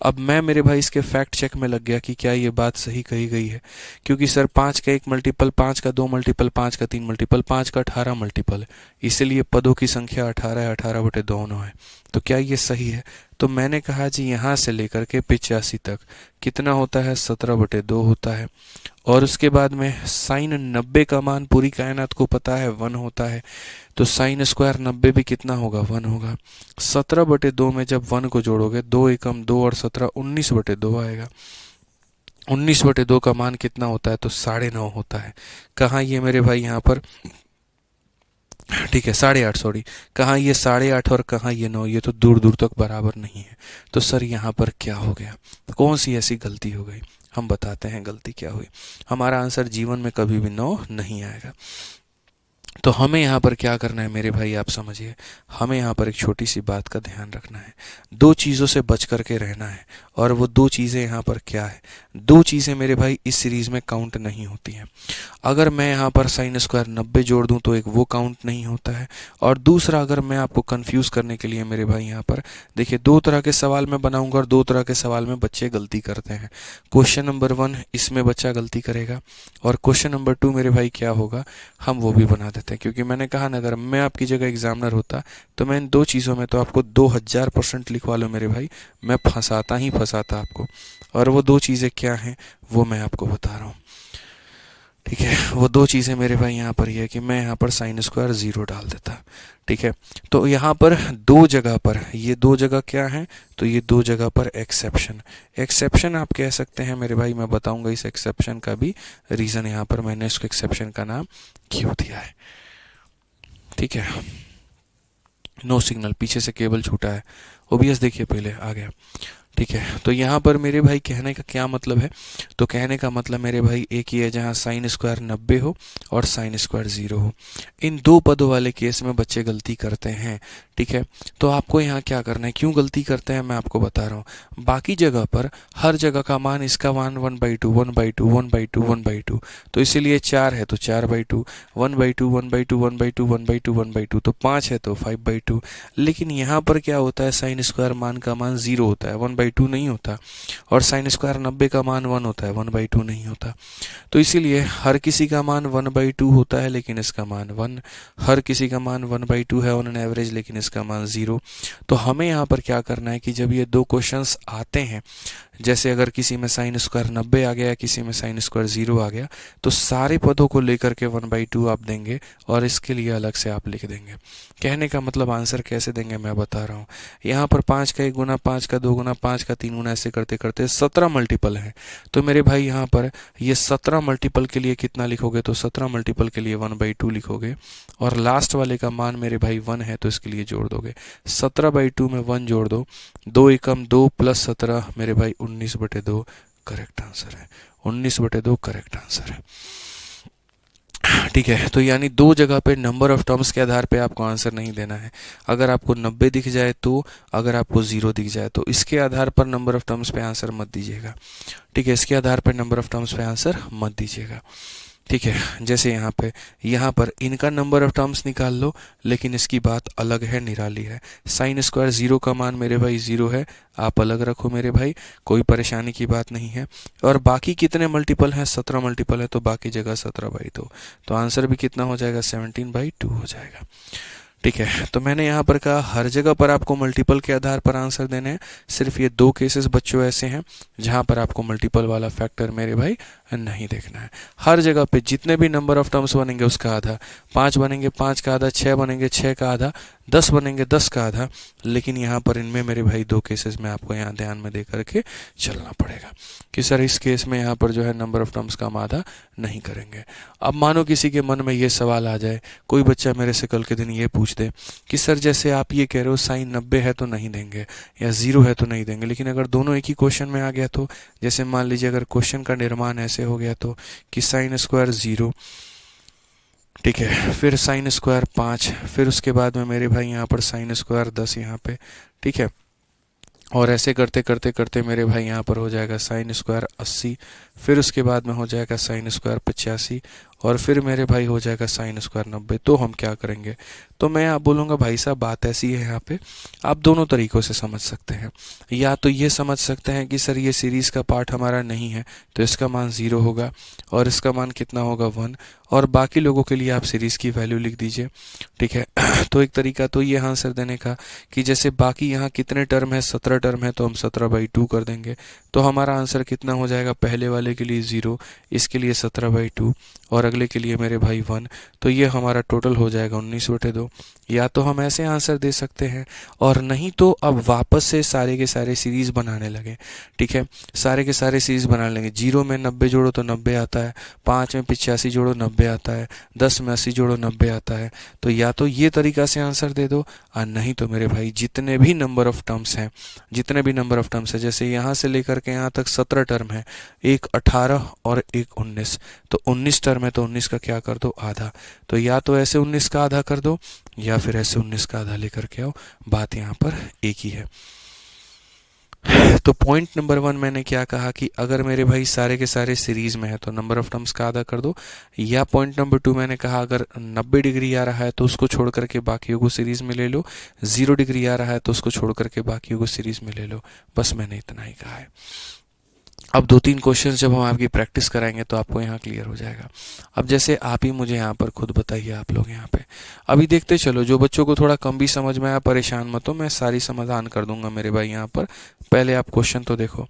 [SPEAKER 1] अब मैं मेरे भाई इसके फैक्ट चेक में लग गया कि क्या ये बात सही कही गई है, क्योंकि सर 5 का 1 मल्टीपल, 5 का 2 मल्टीपल, 5 का 3 मल्टीपल, 5 का 18 मल्टीपल है, इसलिए पदों की संख्या 18 है, 18/2 है। तो क्या ये सही है? तो मैंने कहा जी यहाँ से लेकर के 85 तक कितना होता है, 17/2 होता है। और उसके बाद में साइन 90 का मान पूरी कायनात को पता है 1 होता है, तो साइन स्क्वायर 90 भी कितना होगा, 1 होगा। 17/2 में जब 1 को जोड़ोगे, 2 एकम 2 और 17 19/2 आएगा। 19/2 का मान कितना होता है, तो 9.5 होता है। कहाँ ये मेरे भाई यहाँ पर, ठीक है 8.5, सॉरी, कहाँ ये 8.5 और कहाँ ये 9, ये तो दूर दूर तक बराबर नहीं है। तो सर यहाँ पर क्या हो गया, कौन सी ऐसी गलती हो गई? हम बताते हैं गलती क्या हुई। हमारा आंसर जीवन में कभी भी 9 नहीं आएगा। तो हमें यहाँ पर क्या करना है मेरे भाई, आप समझिए, हमें यहाँ पर एक छोटी सी बात का ध्यान रखना है। 2 चीज़ों से बच करके रहना है, और वो 2 चीज़ें यहाँ पर क्या है? 2 चीज़ें मेरे भाई इस सीरीज़ में काउंट नहीं होती हैं। अगर मैं यहाँ पर साइन स्क्वायर 90 जोड़ दूँ तो एक वो काउंट नहीं होता है, और दूसरा अगर मैं आपको कंफ्यूज करने के लिए मेरे भाई यहाँ पर देखिए 2 तरह के सवाल मैं बनाऊंगा, और 2 तरह के सवाल में बच्चे गलती करते हैं। क्वेश्चन नंबर 1 इसमें बच्चा गलती करेगा, और क्वेश्चन नंबर 2 मेरे भाई क्या होगा, हम वो भी बना देते हैं। क्योंकि मैंने कहा ना, अगर मैं आपकी जगह एग्जामिनर होता तो मैं इन 2 चीज़ों में तो आपको 2000% लिखवा लो मेरे भाई, मैं फंसाता ही फंसाता आपको। और वो 2 चीज़ें क्या हैं वो मैं आपको बता रहा हूँ, ठीक है। वो 2 चीज़ें मेरे भाई यहाँ पर ये है कि मैं यहाँ पर साइन स्क्वायर 0 डाल देता, ठीक है। तो यहाँ पर 2 जगह पर, ये 2 जगह क्या है, तो ये 2 जगह पर एक्सेप्शन आप कह सकते हैं मेरे भाई। मैं बताऊंगा इस एक्सेप्शन का भी रीज़न, यहाँ पर मैंने इसको एक्सेप्शन का नाम क्यों दिया है, ठीक है। नो सिग्नल, पीछे से केबल छूटा है, ओबीएस देखिए पहले आ गया, ठीक है। तो यहाँ पर मेरे भाई कहने का क्या मतलब है, तो कहने का मतलब मेरे भाई एक ही है जहाँ साइन स्क्वायर 90 हो और साइन स्क्वायर 0 हो। इन 2 पदों वाले केस में बच्चे गलती करते हैं, ठीक है। तो आपको यहाँ क्या करना है, क्यों गलती करते हैं मैं आपको बता रहा हूँ। बाकी जगह पर हर जगह का मान, इसका मान 1/2 1/2 1/2 1/2, तो इसीलिए 4 है तो 4/2, 1/2 1/2 1/2 1/2 1/2, तो 5 है तो 5/2। लेकिन यहाँ पर क्या होता है, साइन स्क्वायर मान का मान 0 होता है, 1/2 नहीं होता, और साइन स्क्वायर 90 का मान 1 होता है, 1/2 नहीं होता। तो इसीलिए हर किसी का मान 1/2 होता है, लेकिन इसका मान 1, हर किसी का मान 1/2 है ऑन एन एवरेज, लेकिन इसका मान 0। तो हमें यहाँ पर क्या करना है कि जब ये 2 क्वेश्चंस आते हैं, जैसे अगर किसी में साइन स्क्वायर 90 आ गया, किसी में साइन स्क्वायर 0 आ गया, तो सारे पदों को लेकर के 1/2 आप देंगे, और इसके लिए अलग से आप लिख देंगे। कहने का मतलब आंसर कैसे देंगे मैं बता रहा हूँ। यहाँ पर 5 का 1 गुना, 5 का 2 गुना, 5 का 3 गुना, ऐसे करते करते 17 मल्टीपल है। तो मेरे भाई यहाँ पर ये 17 मल्टीपल के लिए कितना लिखोगे, तो 17 मल्टीपल के लिए 1/2 लिखोगे, और लास्ट वाले का मान मेरे भाई 1 है तो इसके लिए जोड़ दोगे। 17/2 में 1 जोड़ दो, 2 एकम 2 प्लस 17 मेरे भाई 19/2 करेक्ट आंसर है, 19/2 करेक्ट आंसर है, ठीक है। तो यानी 2 जगह पे नंबर ऑफ टर्म्स के आधार पे आपको आंसर नहीं देना है। अगर आपको 90 दिख जाए तो, अगर आपको 0 दिख जाए तो इसके आधार पर नंबर ऑफ टर्म्स पे आंसर मत दीजिएगा, ठीक है। इसके आधार पर नंबर ऑफ टर्म्स पे आंसर मत दीजिएगा, ठीक है। जैसे यहाँ पर इनका नंबर ऑफ टर्म्स निकाल लो, लेकिन इसकी बात अलग है, निराली है। साइन स्क्वायर 0 का मान मेरे भाई 0 है, आप अलग रखो मेरे भाई, कोई परेशानी की बात नहीं है। और बाकी कितने मल्टीपल हैं, 17 मल्टीपल है, तो बाकी जगह 17/2, तो आंसर भी कितना हो जाएगा, 17/2 हो जाएगा, ठीक है। तो मैंने यहाँ पर कहा हर जगह पर आपको मल्टीपल के आधार पर आंसर देने हैं, सिर्फ ये 2 केसेस बच्चों ऐसे हैं जहाँ पर आपको मल्टीपल वाला फैक्टर मेरे भाई नहीं देखना है। हर जगह पे जितने भी नंबर ऑफ टर्म्स बनेंगे उसका आधा, 5 बनेंगे 5 का आधा, 6 बनेंगे 6 का आधा, 10 बनेंगे 10 का आधा। लेकिन यहाँ पर इनमें मेरे भाई 2 केसेस में आपको यहाँ ध्यान में दे करके चलना पड़ेगा कि सर इस केस में यहाँ पर जो है नंबर ऑफ टर्म्स का हम आधा नहीं करेंगे। अब मानो किसी के मन में ये सवाल आ जाए, कोई बच्चा मेरे से कल के दिन ये पूछ दे कि सर जैसे आप ये कह रहे हो साइन 90 है तो नहीं देंगे, या 0 है तो नहीं देंगे, लेकिन अगर दोनों एक ही क्वेश्चन में आ गया तो, जैसे मान लीजिए अगर क्वेश्चन का निर्माण ऐसे हो गया तो कि साइन स्क्वायर 0, ठीक है, फिर साइन स्क्वायर 5, फिर उसके बाद में मेरे भाई यहाँ पर साइन स्क्वायर 10 यहाँ पे, ठीक है, और ऐसे करते करते करते मेरे भाई यहाँ पर हो जाएगा साइन स्क्वायर 80, फिर उसके बाद में हो जाएगा साइन स्क्वायर 85, और फिर मेरे भाई हो जाएगा साइन स्क्वायर 90। तो हम क्या करेंगे, तो मैं आप बोलूँगा भाई साहब बात ऐसी है यहाँ पे, आप दोनों तरीक़ों से समझ सकते हैं। या तो ये समझ सकते हैं कि सर ये सीरीज़ का पार्ट हमारा नहीं है तो इसका मान 0 होगा और इसका मान कितना होगा 1, और बाकी लोगों के लिए आप सीरीज़ की वैल्यू लिख दीजिए, ठीक है। तो एक तरीका तो ये आंसर देने का कि जैसे बाकी यहाँ कितने टर्म है, 17 टर्म है, तो हम 17/2 कर देंगे, तो हमारा आंसर कितना हो जाएगा, पहले वाले के लिए 0, इसके लिए 17/2 और अगले के लिए मेरे भाई 1, तो ये हमारा टोटल हो जाएगा 19/2। या तो हम ऐसे आंसर दे सकते हैं, और नहीं तो अब वापस से सारे के सारे सीरीज बनाने लगे, ठीक है। सारे के सारे सीरीज बनाने लगे, 0 में 90 जोड़ो तो 90 आता है, 5 में 85 जोड़ो 90 आता है, 10 में 80 जोड़ो 90 आता है। तो या तो ये तरीका से आंसर दे दो, और नहीं तो मेरे भाई जितने भी नंबर ऑफ टर्म्स हैं, जितने भी नंबर ऑफ टर्म्स है, जैसे यहाँ से लेकर के यहाँ तक 17 टर्म है, एक 18 और एक 19, तो 19 टर्म है तो 19 का क्या कर दो, आधा। तो या तो ऐसे 19 का आधा कर दो या फिर ऐसे 19 का आधा लेकर के आओ, बात यहाँ पर एक ही है। तो पॉइंट नंबर 1 मैंने क्या कहा कि अगर मेरे भाई सारे के सारे सीरीज में है तो नंबर ऑफ टर्म्स का आधा कर दो, या पॉइंट नंबर 2 मैंने कहा अगर 90 डिग्री आ रहा है तो उसको छोड़ करके बाकियों को सीरीज में ले लो, 0 डिग्री आ रहा है तो उसको छोड़ करके बाकियों को सीरीज में ले लो। बस मैंने इतना ही कहा है। अब 2-3 क्वेश्चंस जब हम आपकी प्रैक्टिस कराएंगे तो आपको यहाँ क्लियर हो जाएगा। अब जैसे आप ही मुझे यहाँ पर खुद बताइए, आप लोग यहाँ पे अभी देखते चलो, जो बच्चों को थोड़ा कम भी समझ में आया परेशान मत हो, मैं सारी समाधान कर दूंगा मेरे भाई यहाँ पर। पहले आप क्वेश्चन तो देखो,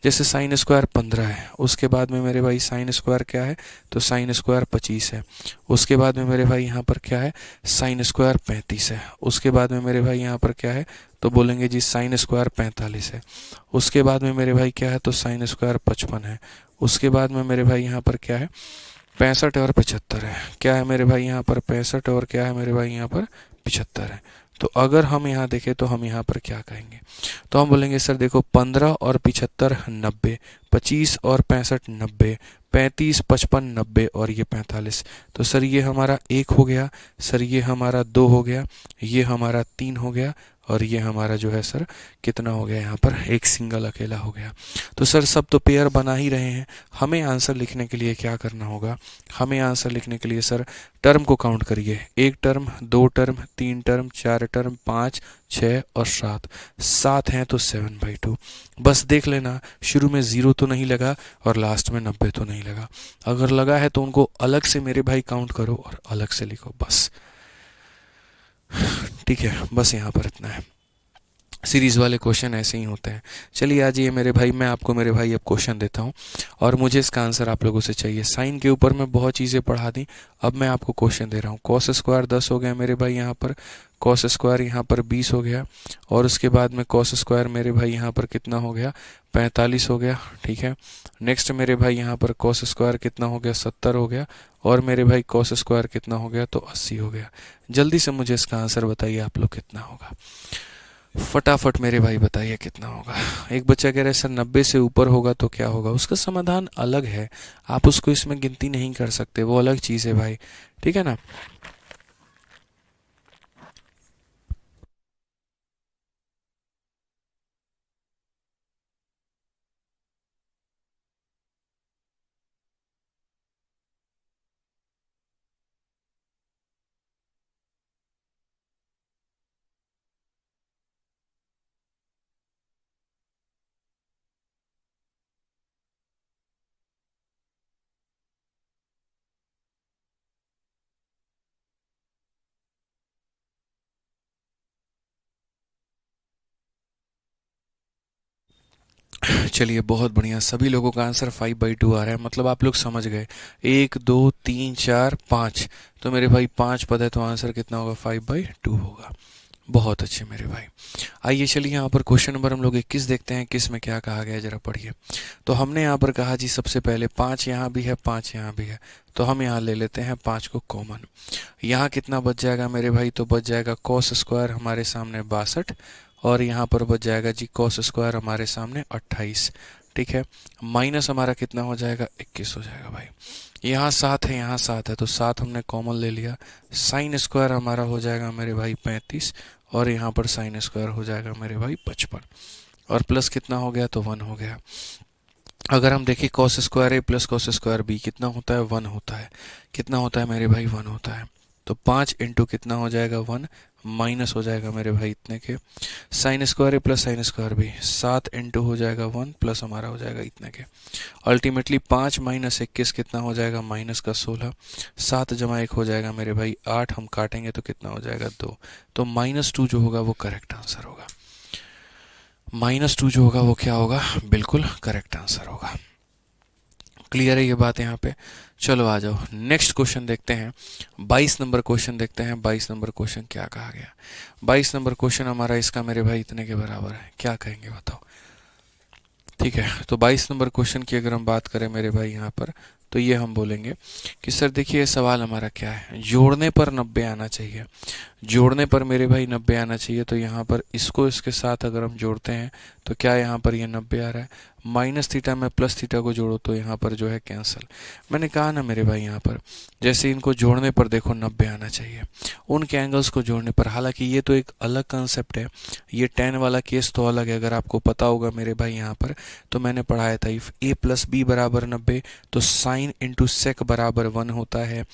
[SPEAKER 1] जैसे साइन स्क्वायर 15 है, उसके बाद में मेरे भाई साइन स्क्वायर क्या है, तो साइन स्क्वायर 25 है। उसके बाद में मेरे भाई यहाँ पर क्या है, साइन स्क्वायर 35 है। उसके बाद में मेरे भाई यहाँ पर क्या है, तो बोलेंगे जी साइन स्क्वायर 45 है। उसके बाद में मेरे भाई क्या है, तो साइन स्क्वायर 55 है। उसके बाद में मेरे भाई यहाँ पर क्या है, 65 और 75 है। क्या है मेरे भाई यहाँ पर 65 और क्या है मेरे भाई यहाँ पर 75 है। तो अगर हम यहाँ देखें तो हम यहाँ पर क्या कहेंगे, तो हम बोलेंगे सर देखो 15 और 75 90, 25 और 65 90, 35 55 90 और ये 45। तो सर ये हमारा 1 हो गया, सर ये हमारा 2 हो गया, ये हमारा 3 हो गया, और ये हमारा जो है सर कितना हो गया, यहाँ पर एक सिंगल अकेला हो गया। तो सर सब तो पेयर बना ही रहे हैं, हमें आंसर लिखने के लिए क्या करना होगा, हमें आंसर लिखने के लिए सर टर्म को काउंट करिए, 1 टर्म, 2 टर्म, 3 टर्म, 4 टर्म, 5, 6 और 7, 7 हैं तो 7/2। बस देख लेना शुरू में 0 तो नहीं लगा और लास्ट में 90 तो नहीं लगा, अगर लगा है तो उनको अलग से मेरे भाई काउंट करो और अलग से लिखो, बस ठीक है। बस यहाँ पर इतना है, सीरीज वाले क्वेश्चन ऐसे ही होते हैं। चलिए आज ये मेरे भाई, मैं आपको मेरे भाई अब क्वेश्चन देता हूँ और मुझे इसका आंसर आप लोगों से चाहिए। साइन के ऊपर मैं बहुत चीज़ें पढ़ा दी, अब मैं आपको क्वेश्चन दे रहा हूँ। कॉस स्क्वायर 10 हो गया मेरे भाई यहाँ पर, कॉस स्क्वायर यहाँ पर 20 हो गया, और उसके बाद में कॉस स्क्वायर मेरे भाई यहाँ पर कितना हो गया, 45 हो गया, ठीक है। नेक्स्ट मेरे भाई यहाँ पर कॉस स्क्वायर कितना हो गया, 70 हो गया, और मेरे भाई कॉस स्क्वायर कितना हो गया, तो 80 हो गया। जल्दी से मुझे इसका आंसर बताइए आप लोग कितना होगा, फटाफट मेरे भाई बताइए कितना होगा। एक बच्चा कह रहा है सर 90 से ऊपर होगा तो क्या होगा, उसका समाधान अलग है, आप उसको इसमें गिनती नहीं कर सकते, वो अलग चीज़ है भाई, ठीक है ना। चलिए बहुत बढ़िया, सभी लोगों का आंसर 5/2 आ रहा है, मतलब आप लोग समझ गए। 1 2 3 4 5, तो मेरे भाई 5 पद है तो आंसर कितना होगा, 5/2 होगा। बहुत अच्छे मेरे भाई। आइए चलिए यहाँ पर क्वेश्चन नंबर हम लोग 21 देखते हैं, किस में क्या कहा गया है, जरा पढ़िए। तो हमने यहाँ पर कहा जी सबसे पहले 5 यहाँ भी है, 5 यहाँ भी है, तो हम यहाँ ले लेते हैं 5 को कॉमन। यहाँ कितना बच जाएगा मेरे भाई, तो बच जाएगा कॉस स्क्वायर हमारे सामने 62, और यहाँ पर बच जाएगा जी कॉस स्क्वायर हमारे सामने 28, ठीक है। माइनस हमारा कितना हो जाएगा, 21 हो जाएगा भाई। यहाँ 7 है, यहाँ 7 है, तो 7 हमने कॉमन ले लिया। साइन स्क्वायर हमारा हो जाएगा मेरे भाई 35, और यहाँ पर साइन स्क्वायर हो जाएगा मेरे भाई 55। और प्लस कितना हो गया, तो 1 हो गया। अगर हम देखें cos square A plus cos square B कितना होता है, 1 होता है। कितना होता है मेरे भाई, 1 होता है। तो 5 इंटू कितना हो जाएगा, 1 माइनस हो जाएगा मेरे भाई इतने के sine square A plus sine square B, 7 into हो जाएगा 1 प्लस हमारा हो जाएगा इतने के। अल्टीमेटली 5 माइनस 21 कितना हो जाएगा, माइनस का 16। 7 जमा 1 हो जाएगा मेरे भाई 8, हम काटेंगे तो कितना हो जाएगा, 2। तो -2 जो होगा वो करेक्ट आंसर होगा। -2 जो होगा वो क्या होगा, बिल्कुल करेक्ट आंसर होगा। क्लियर है ये बात यहाँ पे। चलो आ जाओ नेक्स्ट क्वेश्चन देखते हैं। 22 नंबर क्वेश्चन देखते हैं। 22 नंबर क्वेश्चन क्या कहा गया। 22 नंबर क्वेश्चन हमारा इसका मेरे भाई इतने के बराबर है, क्या कहेंगे बताओ। ठीक है, तो 22 नंबर क्वेश्चन की अगर हम बात करें मेरे भाई यहाँ पर, तो ये हम बोलेंगे कि सर देखिए सवाल हमारा क्या है, जोड़ने पर 90 आना चाहिए। जोड़ने पर मेरे भाई 90 आना चाहिए, तो यहाँ पर इसको इसके साथ अगर हम जोड़ते हैं तो क्या यहाँ पर ये 90 आ रहा है। माइनस थीटा में प्लस थीटा को जोड़ो तो यहाँ पर जो है कैंसिल। मैंने कहा ना मेरे भाई यहाँ पर जैसे इनको जोड़ने पर देखो 90 आना चाहिए, उनके एंगल्स को जोड़ने पर। हालांकि ये तो एक अलग कंसेप्ट है, ये टेन वाला केस तो अलग है। अगर आपको पता होगा मेरे भाई यहाँ पर, तो मैंने पढ़ाया था इफ a प्लस बी बराबर 90 तो साइन इंटू सेक बराबर 1 होता है,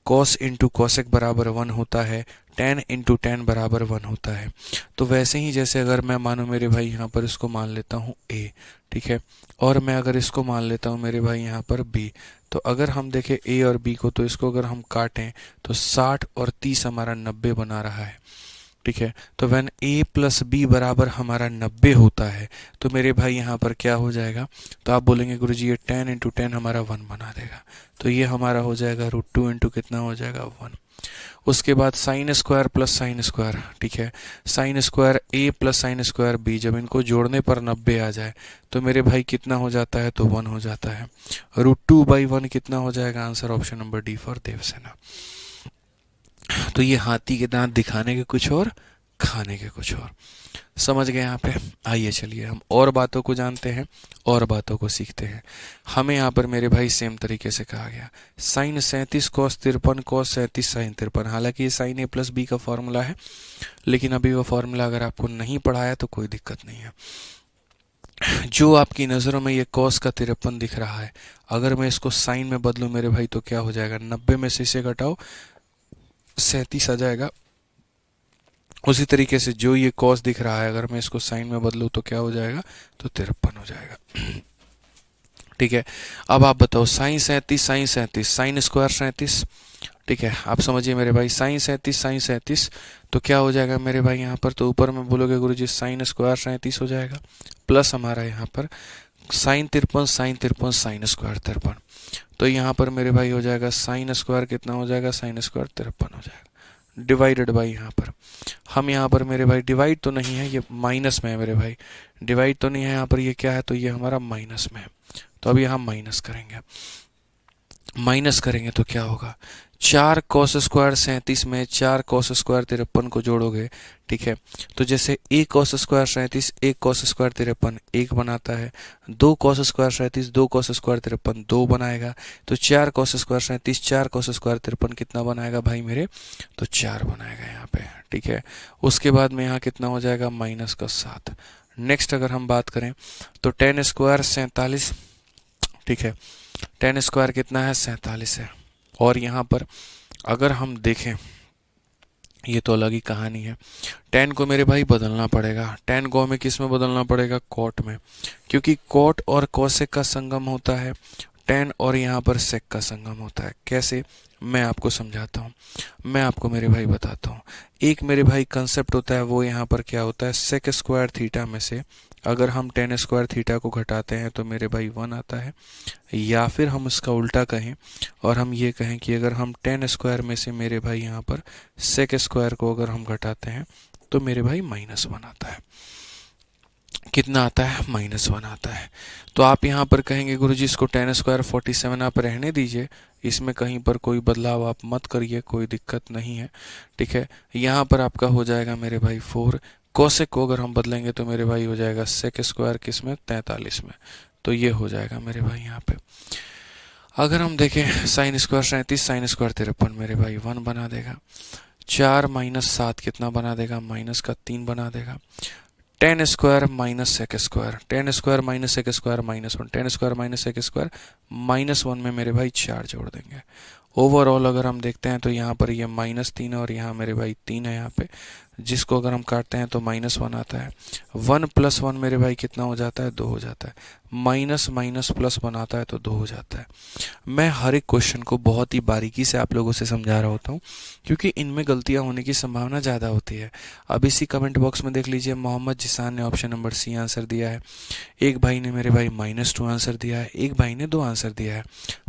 [SPEAKER 1] कॉस इंटू कॉसेक बराबर 1 होता है, टेन इंटू टेन बराबर 1 होता है। तो वैसे ही जैसे अगर मैं मानो मेरे भाई यहाँ पर इसको मान लेता हूँ a, ठीक है, और मैं अगर इसको मान लेता हूँ मेरे भाई यहाँ पर b, तो अगर हम देखें a और b को, तो इसको अगर हम काटें तो 60 और 30 हमारा 90 बना रहा है। ठीक है, तो व्हेन a प्लस बी बराबर हमारा 90 होता है तो मेरे भाई यहाँ पर क्या हो जाएगा, तो आप बोलेंगे गुरुजी ये 10 इंटू 10 हमारा 1 बना देगा। तो ये हमारा हो जाएगा √2 इंटू कितना हो जाएगा, 1। उसके बाद sine square plus sine square, ठीक है, sine square a plus sine square b, जब इनको जोड़ने पर 90 आ जाए तो मेरे भाई कितना हो जाता है, तो 1 हो जाता है। √2/1 कितना हो जाएगा, answer option number D for Devsena. तो ये हाथी के दांत दिखाने के कुछ और, खाने के कुछ और। समझ गए यहाँ पे। आइए चलिए हम और बातों को जानते हैं और बातों को सीखते हैं। हमें यहाँ पर मेरे भाई सेम तरीके से कहा गया साइन 37 कॉस 53 कॉस 37 साइन 53। हालांकि ये साइन a प्लस बी का फॉर्मूला है, लेकिन अभी वो फॉर्मूला अगर आपको नहीं पढ़ाया तो कोई दिक्कत नहीं है। जो आपकी नज़रों में ये कॉस का 53 दिख रहा है, अगर मैं इसको साइन में बदलूं मेरे भाई तो क्या हो जाएगा, 90 में से इसे घटाओ 37 आ जाएगा। उसी तरीके से जो ये कॉस दिख रहा है अगर मैं इसको साइन में बदलूं तो क्या हो जाएगा, तो 53 हो जाएगा। ठीक है, अब आप बताओ साइन 37 साइन 37 साइन स्क्वायर 37, ठीक है, आप समझिए मेरे भाई साइन 37 तो क्या हो जाएगा मेरे भाई यहाँ पर, तो ऊपर में बोलोगे गुरुजी साइन स्क्वायर 37 हो जाएगा, प्लस हमारा यहाँ पर साइन 53 साइन 53 साइन स्क्वायर 53। तो यहाँ पर मेरे भाई हो जाएगा साइन स्क्वायर कितना हो जाएगा, साइन स्क्वायर 53 हो जाएगा, डिवाइडेड बाई यहाँ पर हम यहाँ पर मेरे भाई डिवाइड तो नहीं है, ये माइनस में है मेरे भाई, डिवाइड तो नहीं है यहाँ पर, ये क्या है, तो ये हमारा माइनस में है। तो अब यहाँ माइनस करेंगे, माइनस करेंगे तो क्या होगा, 4 कॉस स्क्वायर 37 में 4 कॉस स्क्वायर 53 को जोड़ोगे, ठीक है, तो जैसे 1 कॉस स्क्वायर 37 1 कॉस स्क्वायर 53 1 बनाता है, 2 कॉस स्क्वायर 37 2 कॉस स्क्वायर 53 2 बनाएगा, तो 4 कॉस स्क्वायर 37 4 कॉस स्क्वायर 53 कितना बनाएगा भाई मेरे, तो 4 बनाएगा यहाँ पे। ठीक है, उसके बाद में यहाँ कितना हो जाएगा, माइनस का 7। नेक्स्ट अगर हम बात करें तो 10 स्क्वायर 47, ठीक है, 10 स्क्वायर कितना है, 47 है। और यहाँ पर अगर हम देखें, ये तो अलग ही कहानी है, 10 को मेरे भाई बदलना पड़ेगा, 10 को हमें किस में बदलना पड़ेगा, कॉट में, क्योंकि कॉट और कोसेक का संगम होता है, 10 और यहाँ पर सेक का संगम होता है। कैसे, मैं आपको समझाता हूँ, मैं आपको मेरे भाई बताता हूँ। एक मेरे भाई कंसेप्ट होता है, वो यहाँ पर क्या होता है, सेक स्क्वायर थीटा में से अगर हम 10 स्क्वायर थीटा को घटाते हैं तो मेरे भाई 1 आता है, या फिर हम इसका उल्टा कहें और हम ये कहें कि अगर हम 10 स्क्वायर में से मेरे भाई यहाँ पर सेक स्क्वायर को अगर हम घटाते हैं तो मेरे भाई -1 आता है। कितना आता है, -1 आता है। तो आप यहाँ पर कहेंगे गुरुजी इसको 10 स्क्वायर 47 आप रहने दीजिए, इसमें कहीं पर कोई बदलाव आप मत करिए, कोई दिक्कत नहीं है। ठीक है, यहाँ पर आपका हो जाएगा मेरे भाई 4, कोसेक को अगर हम बदलेंगे तो मेरे भाई हो जाएगा सेक स्क्वायर किस में, 43 में। तो ये हो जाएगा मेरे भाई यहाँ पे। अगर हम देखें साइन स्क्वायर 37 साइन स्क्वायर 53 मेरे भाई 1 बना देगा, 4 - 7 कितना बना देगा, -3 बना देगा, tan square minus sec square, tan square minus sec square -1, tan square minus sec square -1 में मेरे भाई 4 जोड़ देंगे। ओवरऑल अगर हम देखते हैं तो यहाँ पर ये -3 और यहाँ मेरे भाई 3 है यहाँ पे, जिसको अगर हम काटते हैं तो -1 आता है। 1 + 1 मेरे भाई कितना हो जाता है? 2 हो जाता है। माइनस माइनस प्लस बनाता है तो 2 हो जाता है। मैं हर एक क्वेश्चन को बहुत ही बारीकी से आप लोगों से समझा रहा होता हूँ क्योंकि इनमें गलतियाँ होने की संभावना ज़्यादा होती है। अब इसी कमेंट बॉक्स में देख लीजिए, मोहम्मद जिसान ने ऑप्शन नंबर सी आंसर दिया है, एक भाई ने मेरे भाई -2 आंसर दिया है, एक भाई ने 2 आंसर दिया है।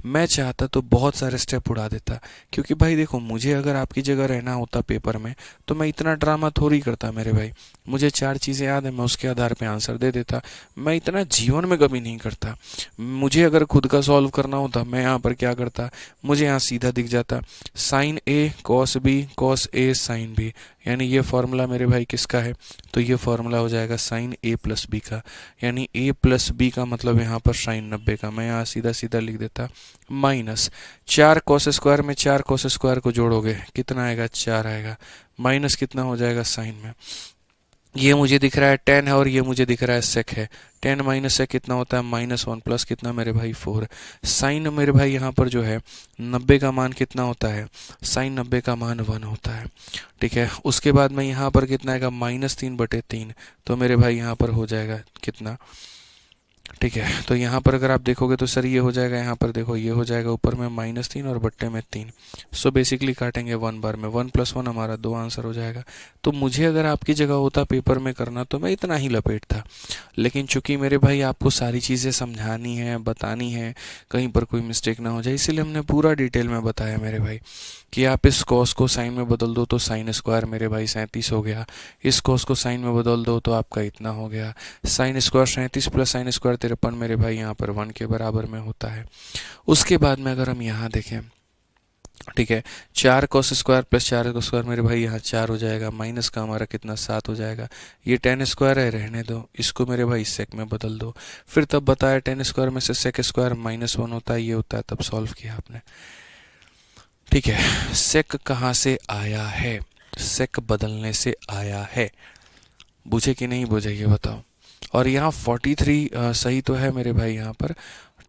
[SPEAKER 1] मैं चाहता तो बहुत सारे स्टेप उड़ा देता क्योंकि भाई देखो, मुझे अगर आपकी जगह रहना होता पेपर में तो मैं इतना ड्रामा थोड़ी करता मेरे भाई। मुझे 4 चीज़ें याद है, मैं उसके आधार पे आंसर दे देता। मैं इतना जीवन में कभी नहीं करता। मुझे अगर खुद का सॉल्व करना होता, मैं यहाँ पर क्या करता, मुझे यहाँ सीधा दिख जाता sin A cos B cos A sin B, यानी ये फॉर्मूला मेरे भाई किसका है? तो ये फॉर्मूला हो जाएगा sin A + B का, यानी A + B का मतलब यहाँ पर sin 90 का। मैं यहाँ सीधा सीधा लिख देता माइनस 4 cos स्क्वायर में 4 cos स्क्वायर को जोड़ोगे कितना आएगा? 4 आएगा। माइनस कितना हो जाएगा साइन में? ये मुझे दिख रहा है 10 है और ये मुझे दिख रहा है सेक है। 10 माइनस सेक कितना होता है? -1 प्लस कितना मेरे भाई? 4। साइन मेरे भाई यहाँ पर जो है 90 का मान कितना होता है? साइन 90 का मान 1 होता है। ठीक है, उसके बाद में यहाँ पर कितना आएगा? -3/3। तो मेरे भाई यहाँ पर हो जाएगा कितना? ठीक है, तो यहाँ पर अगर आप देखोगे तो सर ये हो जाएगा, यहाँ पर देखो ये हो जाएगा ऊपर में -3 और बट्टे में 3। सो बेसिकली काटेंगे 1 बार में, 1 + 1 हमारा 2 आंसर हो जाएगा। तो मुझे अगर आपकी जगह होता पेपर में करना तो मैं इतना ही लपेटता, लेकिन चूंकि मेरे भाई आपको सारी चीज़ें समझानी है, बतानी है, कहीं पर कोई मिस्टेक ना हो जाए, इसीलिए हमने पूरा डिटेल में बताया मेरे भाई कि आप इस कॉस को साइन में बदल दो तो साइन स्क्वायर मेरे भाई 37 हो गया, इस कॉस को साइन में बदल दो तो आपका इतना हो गया। साइन स्क्वायर 37 + साइन स्क्वायर 53 मेरे भाई यहाँ पर 1 के बराबर में होता है। उसके बाद में अगर हम यहाँ देखें, ठीक है, 4 cos स्क्वायर + 4 cos स्क्वायर मेरे भाई यहाँ 4 हो जाएगा, माइनस का हमारा कितना? 7 हो जाएगा। ये 10 स्क्वायर है, रहने दो, इसको मेरे भाई सेक में बदल दो। फिर तब बताया 10 स्क्वायर में से सेक स्क्वायर -1 होता है, ये होता है, तब सॉल्व किया आपने। ठीक है, सेक कहाँ से आया है? सेक बदलने से आया है। बुझे कि नहीं बुझे ये बताओ। और यहाँ 43 सही तो है मेरे भाई यहाँ पर।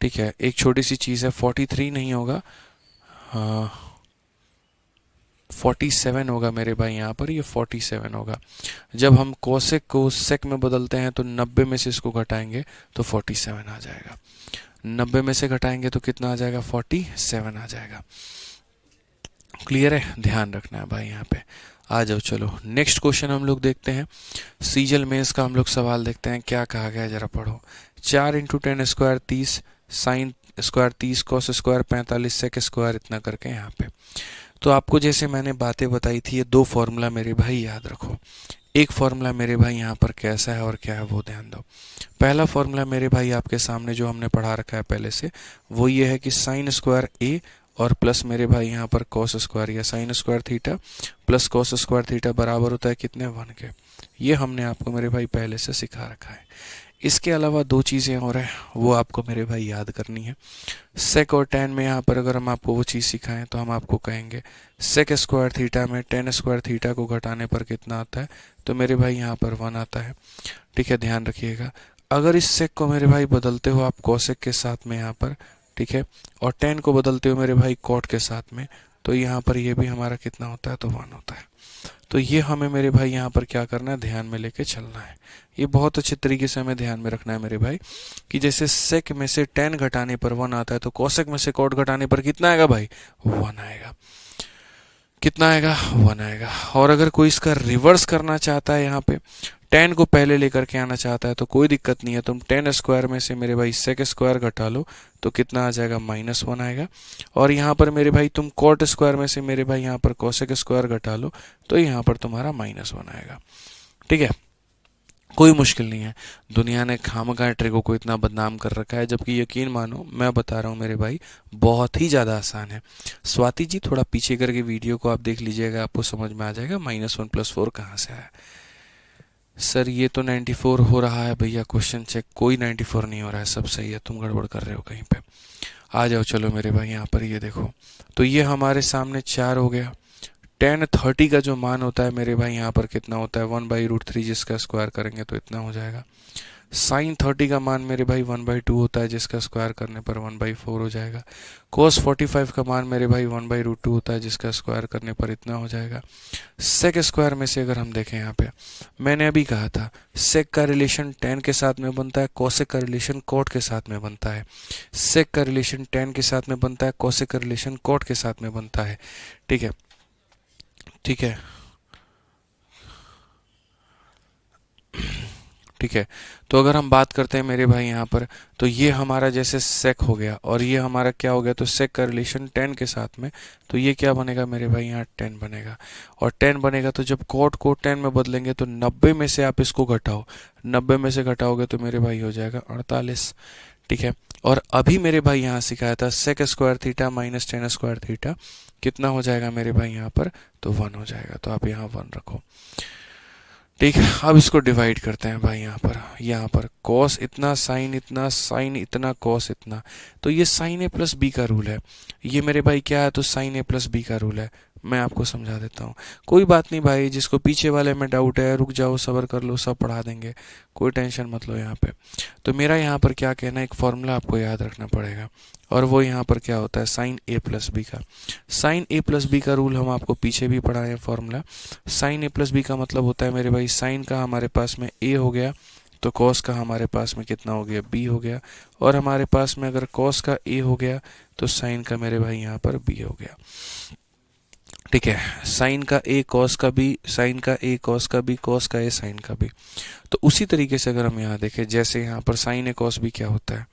[SPEAKER 1] ठीक है, एक छोटी सी चीज़ है, 43 नहीं होगा, 47 होगा मेरे भाई यहाँ पर, ये 47 होगा। जब हम कोसेक को सेक में बदलते हैं तो 90 में से इसको घटाएंगे तो 47 आ जाएगा। 90 में से घटाएंगे तो कितना आ जाएगा? 47 आ जाएगा। क्लियर है? ध्यान रखना है भाई यहाँ पे। आ जाओ, चलो नेक्स्ट क्वेश्चन हम लोग देखते हैं। सीजल मेंस का हम लोग सवाल देखते हैं, क्या कहा गया है जरा पढ़ो। 4 × 10 square 30, sine square 30, cos square 45, sec square इतना करके यहाँ पे। तो आपको जैसे मैंने बातें बताई थी, ये 2 फॉर्मूला मेरे भाई याद रखो। एक फॉर्मूला मेरे भाई यहाँ पर कैसा है और क्या है वो ध्यान दो। पहला फॉर्मूला मेरे भाई आपके सामने जो हमने पढ़ा रखा है पहले से, वो ये है कि साइन स्क्वायर ए और प्लस मेरे भाई यहाँ पर कॉस स्क्वायर या sine square theta plus cos square theta बराबर होता है कितने? 1 के। ये हमने आपको मेरे भाई पहले से सिखा रखा है। इसके अलावा 2 चीज़ें और हैं, वो आपको मेरे भाई याद करनी है। सेक और टैन में यहाँ पर अगर हम आपको वो चीज़ सिखाएं तो हम आपको कहेंगे सेक स्क्वायर थीटा में टैन स्क्वायर थीटा को घटाने पर कितना आता है? तो मेरे भाई यहाँ पर 1 आता है। ठीक है, ध्यान रखिएगा। अगर इस सेक को मेरे भाई बदलते हो आप कॉसेक के साथ में यहाँ पर, ठीक है, और टैन को बदलते हो मेरे भाई कॉट के साथ में, तो यहाँ पर ये भी हमारा कितना होता है? तो 1 होता है। तो ये हमें मेरे भाई यहाँ पर क्या करना है? ध्यान में लेके चलना है। ये बहुत अच्छे तरीके से हमें ध्यान में रखना है मेरे भाई कि जैसे सेक में से टैन घटाने पर 1 आता है तो कोसेक में से कॉट घटाने पर कितना आएगा भाई? 1 आएगा। कितना आएगा? 1 आएगा। और अगर कोई इसका रिवर्स करना चाहता है, यहाँ पे टैन को पहले लेकर के आना चाहता है तो कोई दिक्कत नहीं है। तुम टैन स्क्वायर में से मेरे भाई सेक स्क्वायर घटा लो तो कितना आ जाएगा? -1 आएगा। और यहाँ पर मेरे भाई तुम कॉट स्क्वायर में से मेरे भाई यहाँ पर कोसेक स्क्वायर घटा लो तो यहाँ पर तुम्हारा -1 आएगा। ठीक है, कोई मुश्किल नहीं है। दुनिया ने खामखा ट्रिको को इतना बदनाम कर रखा है, जबकि यकीन मानो मैं बता रहा हूँ मेरे भाई बहुत ही ज़्यादा आसान है। स्वाति जी थोड़ा पीछे करके वीडियो को आप देख लीजिएगा, आपको समझ में आ जाएगा -1 + 4 कहाँ से आया। सर ये तो 94 हो रहा है भैया, क्वेश्चन चेक। कोई 94 नहीं हो रहा है, सब सही है, तुम गड़बड़ कर रहे हो कहीं पे। आ जाओ चलो मेरे भाई यहाँ पर, ये देखो। तो ये हमारे सामने 4 हो गया, tan 30 का जो मान होता है मेरे भाई यहाँ पर कितना होता है 1/√3, जिसका स्क्वायर करेंगे तो इतना हो जाएगा। sin 30 का मान मेरे भाई 1/2 होता है, जिसका स्क्वायर करने पर 1/4 हो जाएगा। cos 45 का मान मेरे भाई 1/√2 होता है, जिसका स्क्वायर करने पर इतना हो जाएगा। sec स्क्वायर में से अगर हम देखें यहाँ पे, मैंने अभी कहा था sec का रिलेशन tan के साथ में बनता है, cosec का रिलेशन cot के साथ में बनता है। sec का रिलेशन tan के साथ में बनता है, cosec का रिलेशन cot के साथ में बनता है। ठीक है, ठीक है, ठीक है। तो अगर हम बात करते हैं मेरे भाई यहाँ पर, तो ये हमारा जैसे sec हो गया और ये हमारा क्या हो गया, तो sec का रिलेशन tan के साथ में, तो ये क्या बनेगा मेरे भाई यहाँ tan बनेगा। और tan बनेगा तो जब cot को tan में बदलेंगे तो 90 में से आप इसको घटाओ, 90 में से घटाओगे तो मेरे भाई हो जाएगा 48। ठीक है, और अभी मेरे भाई यहाँ सिखाया था sec square theta minus tan square theta कितना हो जाएगा मेरे भाई यहाँ पर, तो 1 हो जाएगा। तो आप यहाँ 1 रखो। ठीक है, अब इसको डिवाइड करते हैं भाई यहाँ पर cos इतना, sin इतना, sin इतना, cos इतना, तो ये sin a प्लस बी का रूल है। ये मेरे भाई क्या है, तो sin a प्लस बी का रूल है। मैं आपको समझा देता हूँ, कोई बात नहीं भाई, जिसको पीछे वाले में डाउट है रुक जाओ, सब्र कर लो, सब पढ़ा देंगे, कोई टेंशन मत लो यहाँ पे। तो मेरा यहाँ पर क्या कहना है, एक फॉर्मूला आपको याद रखना पड़ेगा, और वो यहाँ पर क्या होता है sin a प्लस बी का। sin a प्लस बी का रूल हम आपको पीछे भी पढ़ाए हैं formula. sin a plus B का मतलब होता है मेरे भाई sin का हमारे पास में a हो गया, तो cos का हमारे पास में कितना हो गया, b हो गया, और हमारे पास में अगर cos का a हो गया तो sin का मेरे भाई यहाँ पर b हो गया। ठीक है, साइन का a cos का b, साइन का a cos का b, cos का a साइन का b। तो उसी तरीके से अगर हम यहाँ देखें, जैसे यहाँ पर साइन a cos b क्या होता है,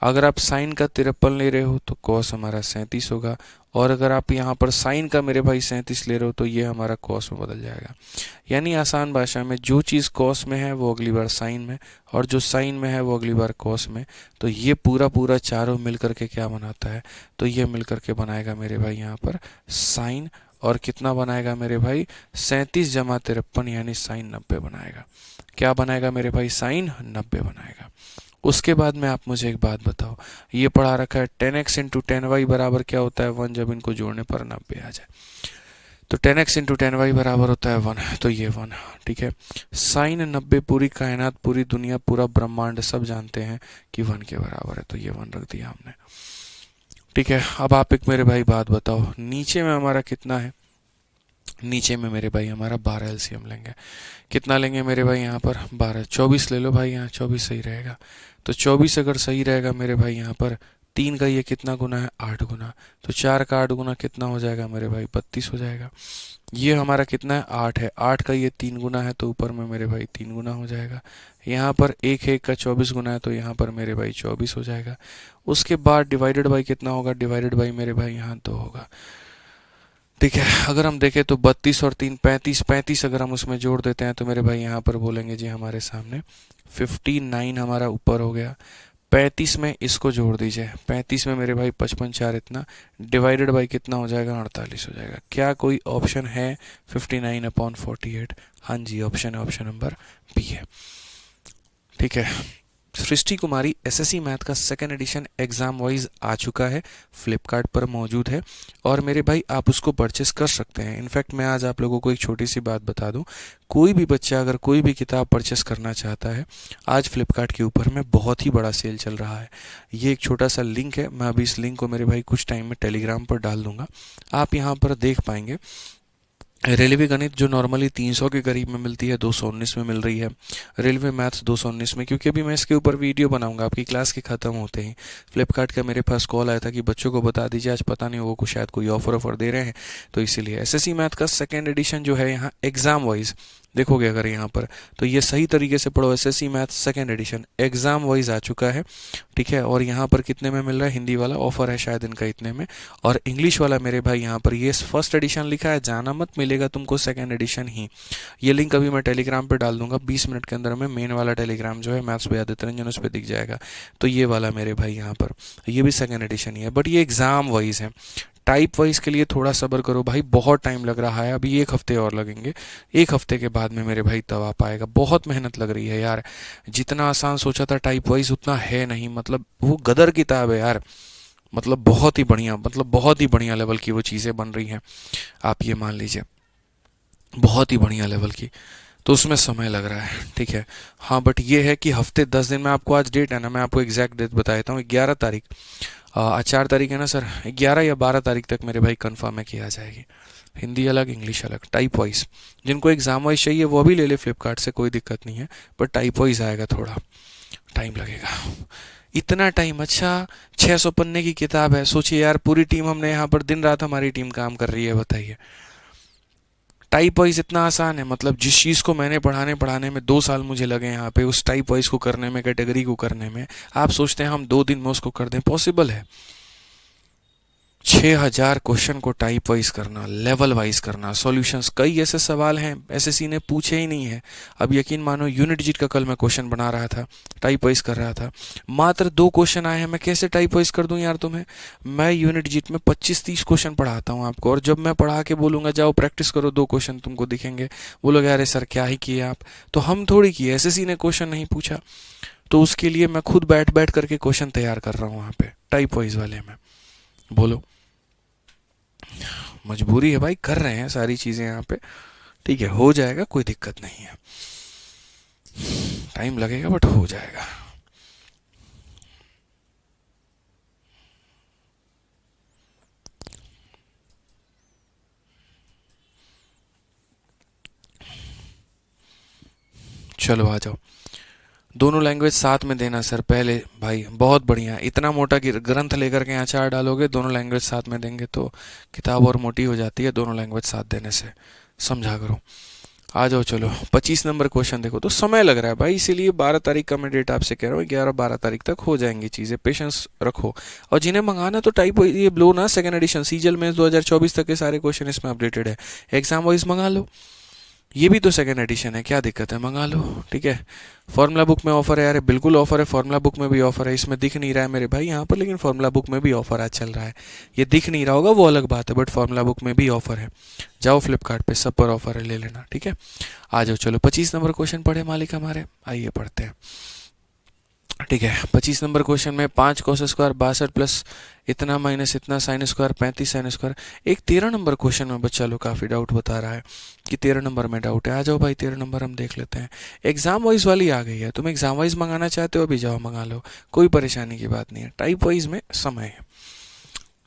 [SPEAKER 1] अगर आप साइन का 53 ले रहे हो तो cos हमारा 37 होगा, और अगर आप यहाँ पर साइन का मेरे भाई 37 ले रहे हो तो ये हमारा cos में बदल जाएगा। यानी आसान भाषा में जो चीज़ cos में है वो अगली बार साइन में, और जो साइन में है वो अगली बार cos में। तो ये पूरा चारों मिल करके क्या बनाता है, तो ये मिल करके बनाएगा मेरे भाई यहाँ पर साइन, और कितना बनाएगा मेरे भाई 37 जमा 53 यानी साइन 90 बनाएगा। क्या बनाएगा मेरे भाई, साइन 90 बनाएगा। उसके बाद में आप मुझे एक बात बताओ, ये पढ़ा रखा है tan x into tan y बराबर क्या होता है 1, जब इनको जोड़ने पर 90 आ जाए, तो tan x into tan y बराबर होता है 1, तो ये 1। ठीक है, साइन 90 पूरी कायनात, पूरी दुनिया, पूरा ब्रह्मांड सब जानते हैं कि 1 के बराबर है, तो ये 1 रख दिया हमने। ठीक है, अब आप एक मेरे भाई बात बताओ, नीचे में हमारा कितना है, नीचे में मेरे भाई हमारा 12 एलसीएम लेंगे। कितना लेंगे मेरे भाई यहाँ पर 12, 24 ले लो भाई, यहाँ 24 सही रहेगा। तो 24 अगर सही रहेगा मेरे भाई यहाँ पर, 3 का ये कितना गुना है 8 गुना, तो 4 का 8 गुना कितना हो जाएगा मेरे भाई 32 हो जाएगा। ये हमारा कितना है 8 है, 8 का ये 3 गुना है तो ऊपर में मेरे भाई 3 गुना हो जाएगा। यहाँ पर 1 है, 1 का 24 गुना है तो यहाँ पर मेरे भाई 24 हो जाएगा। उसके बाद डिवाइडेड बाई कितना होगा, डिवाइडेड बाई मेरे भाई यहाँ 2 होगा। ठीक है, अगर हम देखें तो 32 और 3 35, 35 अगर हम उसमें जोड़ देते हैं तो मेरे भाई यहाँ पर बोलेंगे जी हमारे सामने 59 हमारा ऊपर हो गया। 35 में इसको जोड़ दीजिए, 35 में मेरे भाई 55 4 इतना, डिवाइडेड बाई कितना हो जाएगा 48 हो जाएगा। क्या कोई ऑप्शन है 59/48? हाँ जी, ऑप्शन है, ऑप्शन नंबर बी है। ठीक है, सृष्टि कुमारी एसएससी मैथ का सेकेंड एडिशन एग्जाम वाइज आ चुका है, फ्लिपकार्ट पर मौजूद है, और मेरे भाई आप उसको परचेस कर सकते हैं। इनफैक्ट मैं आज आप लोगों को एक छोटी सी बात बता दूं, कोई भी बच्चा अगर कोई भी किताब परचेस करना चाहता है, आज फ्लिपकार्ट के ऊपर में बहुत ही बड़ा सेल चल रहा है। ये एक छोटा सा लिंक है, मैं अभी इस लिंक को मेरे भाई कुछ टाइम में टेलीग्राम पर डाल दूंगा, आप यहाँ पर देख पाएंगे। रेलवे गणित जो नॉर्मली 300 के करीब में मिलती है 219 में मिल रही है, रेलवे मैथ्स 219 में, क्योंकि अभी मैं इसके ऊपर वीडियो बनाऊंगा आपकी क्लास के ख़त्म होते ही। फ्लिपकार्ट का मेरे पास कॉल आया था कि बच्चों को बता दीजिए, आज पता नहीं वो कुछ शायद कोई ऑफर दे रहे हैं, तो इसीलिए एसएससी मैथ का सेकेंड एडिशन जो है यहाँ एग्जाम वाइज देखोगे अगर यहाँ पर, तो ये सही तरीके से पढ़ो, SSC math second edition exam wise आ चुका है। ठीक है, और यहाँ पर कितने में मिल रहा है, हिंदी वाला ऑफर है शायद इनका इतने में, और इंग्लिश वाला मेरे भाई यहाँ पर ये फर्स्ट एडिशन लिखा है, जाना मत, मिलेगा तुमको सेकेंड एडिशन ही। ये लिंक अभी मैं टेलीग्राम पर डाल दूंगा, 20 मिनट के अंदर में मेन वाला टेलीग्राम जो है मैथ्स बाय आदित्य रंजन, उस पर दिख जाएगा। तो ये वाला मेरे भाई यहाँ पर ये भी सेकेंड एडिशन ही है, बट ये एग्जाम वाइज है। टाइप वाइज के लिए थोड़ा सब्र करो भाई, बहुत टाइम लग रहा है, अभी 1 हफ्ते और लगेंगे, 1 हफ्ते के बाद में मेरे भाई तब आ पाएगा। बहुत मेहनत लग रही है यार, जितना आसान सोचा था टाइप वाइज उतना है नहीं, मतलब वो गदर किताब है यार, मतलब बहुत ही बढ़िया, मतलब बहुत ही बढ़िया लेवल की वो चीज़ें बन रही हैं, आप ये मान लीजिए, बहुत ही बढ़िया लेवल की। तो उसमें समय लग रहा है, ठीक है। हाँ बट ये है कि हफ्ते 10 दिन में, आपको आज डेट है ना, मैं आपको एग्जैक्ट डेट बता देता हूँ, 11 तारीख, आज 4 तारीख है ना सर, 11 या 12 तारीख तक मेरे भाई कंफर्म है कि आ जाएगी। हिंदी अलग, इंग्लिश अलग, टाइप वाइज। जिनको एग्जाम वाइज चाहिए वो अभी ले ले फ्लिपकार्ट से, कोई दिक्कत नहीं है, पर टाइप वाइज आएगा, थोड़ा टाइम लगेगा। इतना टाइम? अच्छा, 600 पन्ने की किताब है, सोचिए यार, पूरी टीम, हमने यहाँ पर दिन रात हमारी टीम काम कर रही है, बताइए। टाइप वाइज इतना आसान है, मतलब जिस चीज़ को मैंने पढ़ाने पढ़ाने में 2 साल मुझे लगे यहाँ पे, उस टाइप वाइज को करने में, कैटेगरी को करने में, आप सोचते हैं हम 2 दिन में उसको कर दें? पॉसिबल है? 6000 क्वेश्चन को टाइप वाइज करना, लेवल वाइज करना, सॉल्यूशंस, कई ऐसे सवाल हैं एसएससी ने पूछे ही नहीं है। अब यकीन मानो, यूनिट जीट का कल मैं क्वेश्चन बना रहा था, टाइप वाइज कर रहा था, मात्र 2 क्वेश्चन आए हैं, मैं कैसे टाइप वाइज कर दूं यार तुम्हें? मैं यूनिट जीट में 25-30 क्वेश्चन पढ़ाता हूं आपको, और जब मैं पढ़ा के बोलूंगा जाओ प्रैक्टिस करो, 2 क्वेश्चन तुमको दिखेंगे, बोलोगे अरे सर क्या ही किए आप। तो हम थोड़ी किए, एसएससी ने क्वेश्चन नहीं पूछा, तो उसके लिए मैं खुद बैठ बैठ करके क्वेश्चन तैयार कर रहा हूँ वहां पे टाइप वाइज वाले में। बोलो, मजबूरी है भाई, कर रहे हैं सारी चीजें यहाँ पे, ठीक है, हो जाएगा, कोई दिक्कत नहीं है, टाइम लगेगा बट हो जाएगा। चलो आ जाओ, दोनों लैंग्वेज साथ में देना सर पहले, भाई बहुत बढ़िया, इतना मोटा ग्रंथ लेकर के अचार डालोगे, दोनों लैंग्वेज साथ में देंगे तो किताब और मोटी हो जाती है, दोनों लैंग्वेज साथ देने से, समझा करो। आ जाओ, चलो 25 नंबर क्वेश्चन देखो, तो समय लग रहा है भाई, इसीलिए 12 तारीख का मैं डेट आपसे कह रहा हूँ, 11-12 तारीख तक हो जाएंगी चीज़ें, पेशेंस रखो। और जिन्हें मंगाना तो टाइप, ये ब्लो ना सेकंड एडिशन सीजल में 2024 तक के सारे क्वेश्चन इसमें अपडेटेड है, एग्जाम वाइज मंगा लो, ये भी तो सेकंड एडिशन है, क्या दिक्कत है, मंगा लो, ठीक है। फॉर्मूला बुक में ऑफर है यार, बिल्कुल ऑफर है, फॉर्मूला बुक में भी ऑफर है, इसमें दिख नहीं रहा है मेरे भाई यहाँ पर, लेकिन फॉर्मूला बुक में भी ऑफर आज चल रहा है, ये दिख नहीं रहा होगा वो अलग बात है, बट फॉर्मूला बुक में भी ऑफर है, जाओ फ्लिपकार्ट पे, सब पर ऑफर है, ले लेना, ठीक है। आ जाओ, चलो 25 नंबर क्वेश्चन पढ़े मालिक हमारे, आइए पढ़ते हैं, ठीक है। 25 नंबर क्वेश्चन में 5 cos² 62 प्लस इतना माइनस इतना साइन स्क्वायर 35 साइन स्क्वायर। एक 13 नंबर क्वेश्चन में बच्चा लोग काफ़ी डाउट बता रहा है कि 13 नंबर में डाउट है, आ जाओ भाई 13 नंबर हम देख लेते हैं, एग्जाम वाइज वाली आ गई है, तुम एग्जाम वाइज मंगाना चाहते हो अभी जाओ मंगा लो, कोई परेशानी की बात नहीं है, टाइप वाइज में समय है,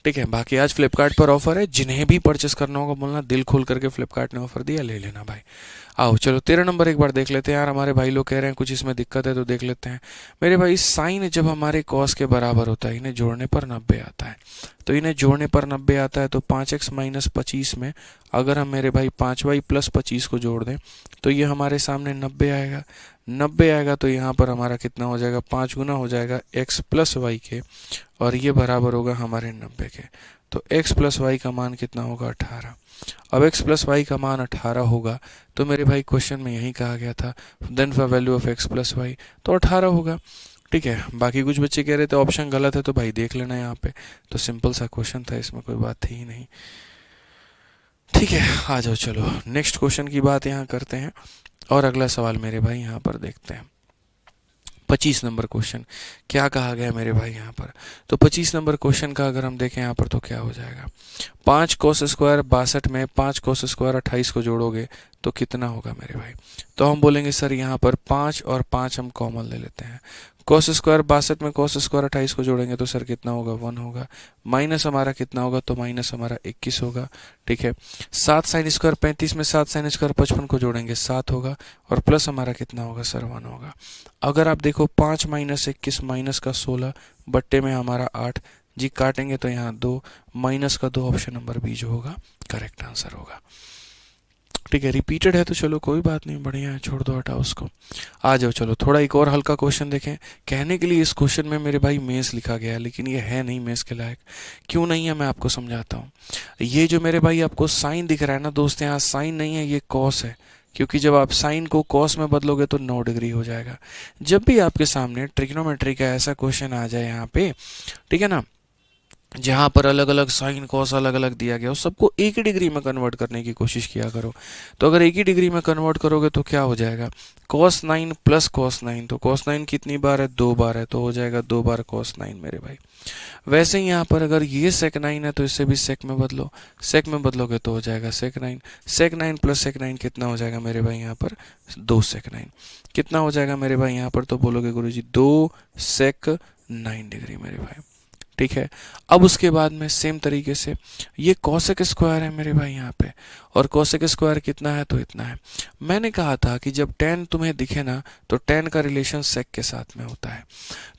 [SPEAKER 1] ठीक है। बाकी आज फ्लिपकार्ट पर ऑफर है, जिन्हें भी परचेस करना होगा बोलना, दिल खोल करके फ्लिपकार्ट ने ऑफर दिया, ले लेना भाई। आओ चलो 13 नंबर एक बार देख लेते हैं यार, हमारे भाई लोग कह रहे हैं कुछ इसमें दिक्कत है, तो देख लेते हैं। मेरे भाई साइन जब हमारे कॉस के बराबर होता है, इन्हें जोड़ने पर 90 आता है, तो इन्हें जोड़ने पर 90 आता है, तो 5x माइनस 25 में अगर हम मेरे भाई 5y प्लस 25 को जोड़ दें तो ये हमारे सामने 90 आएगा, 90 आएगा तो यहाँ पर हमारा कितना हो जाएगा, 5 गुना हो जाएगा x प्लस वाई के, और ये बराबर होगा हमारे 90 के, तो x प्लस वाई का मान कितना होगा, 18। अब x प्लस वाई का मान 18 होगा, तो मेरे भाई क्वेश्चन में यही कहा गया था, then for value of x plus Y, तो 18 होगा, ठीक है। बाकी कुछ बच्चे कह रहे थे ऑप्शन गलत है, तो भाई देख लेना यहाँ पे, तो सिंपल सा क्वेश्चन था, इसमें कोई बात थी ही नहीं, ठीक है। आ जाओ चलो नेक्स्ट क्वेश्चन की बात यहाँ करते हैं, और अगला सवाल मेरे भाई यहाँ पर देखते हैं। 25 नंबर क्वेश्चन क्या कहा गया मेरे भाई यहाँ पर, तो 25 नंबर क्वेश्चन का अगर हम देखें यहाँ पर तो क्या हो जाएगा, 5 cos² 62 में 5 cos² 28 को जोड़ोगे तो कितना होगा मेरे भाई, तो हम बोलेंगे सर यहाँ पर 5 और 5 हम कॉमन ले लेते हैं, cos² 62 में cos² 28 को जोड़ेंगे तो सर कितना होगा, 1 होगा, माइनस हमारा कितना होगा, तो माइनस हमारा 21 होगा, ठीक है। 7 साइन स्क्वायर 35 में 7 साइन स्क्वायर 55 को जोड़ेंगे 7 होगा, और प्लस हमारा कितना होगा सर, 1 होगा। अगर आप देखो 5 माइनस 21 माइनस का 16 बट्टे में हमारा 8 जी, काटेंगे तो यहाँ 2 माइनस का 2, ऑप्शन नंबर बी जो होगा करेक्ट आंसर होगा, ठीक है। रिपीटेड है तो चलो कोई बात नहीं, बढ़िया है, छोड़ दो हटाओ उसको। आ जाओ चलो थोड़ा एक और हल्का क्वेश्चन देखें, कहने के लिए इस क्वेश्चन में मेरे भाई मेंस लिखा गया है, लेकिन ये है नहीं मेंस के लायक, क्यों नहीं है मैं आपको समझाता हूँ। ये जो मेरे भाई आपको साइन दिख रहा है ना दोस्त, यहाँ साइन नहीं है, ये कॉस है, क्योंकि जब आप साइन को कॉस में बदलोगे तो 9 डिग्री हो जाएगा। जब भी आपके सामने ट्रिग्नोमेट्री का ऐसा क्वेश्चन आ जाए यहाँ पे, ठीक है ना, जहाँ पर अलग अलग साइन कॉस अलग अलग दिया गया उस सबको एक ही डिग्री में कन्वर्ट करने की कोशिश किया करो। तो अगर एक ही डिग्री में कन्वर्ट करोगे तो क्या हो जाएगा, cos 9 प्लस cos 9, तो cos 9 कितनी बार है, 2 बार है, तो हो जाएगा 2 बार cos 9 मेरे भाई। वैसे ही यहाँ पर अगर ये sec 9 है तो इससे भी sec में बदलो, sec में बदलोगे तो हो जाएगा sec 9, sec 9 प्लस sec 9 कितना हो जाएगा मेरे भाई यहाँ पर, 2 sec 9। कितना हो जाएगा मेरे भाई यहाँ पर, तो बोलोगे गुरुजी 2 sec 9 डिग्री मेरे भाई। ठीक है। अब उसके बाद में सेम तरीके से ये कोसेक स्क्वायर है मेरे भाई यहाँ पे, और कोसेक स्क्वायर कितना है, तो इतना है। मैंने कहा था कि जब tan तुम्हें दिखे ना तो tan का रिलेशन सेक के साथ में होता है,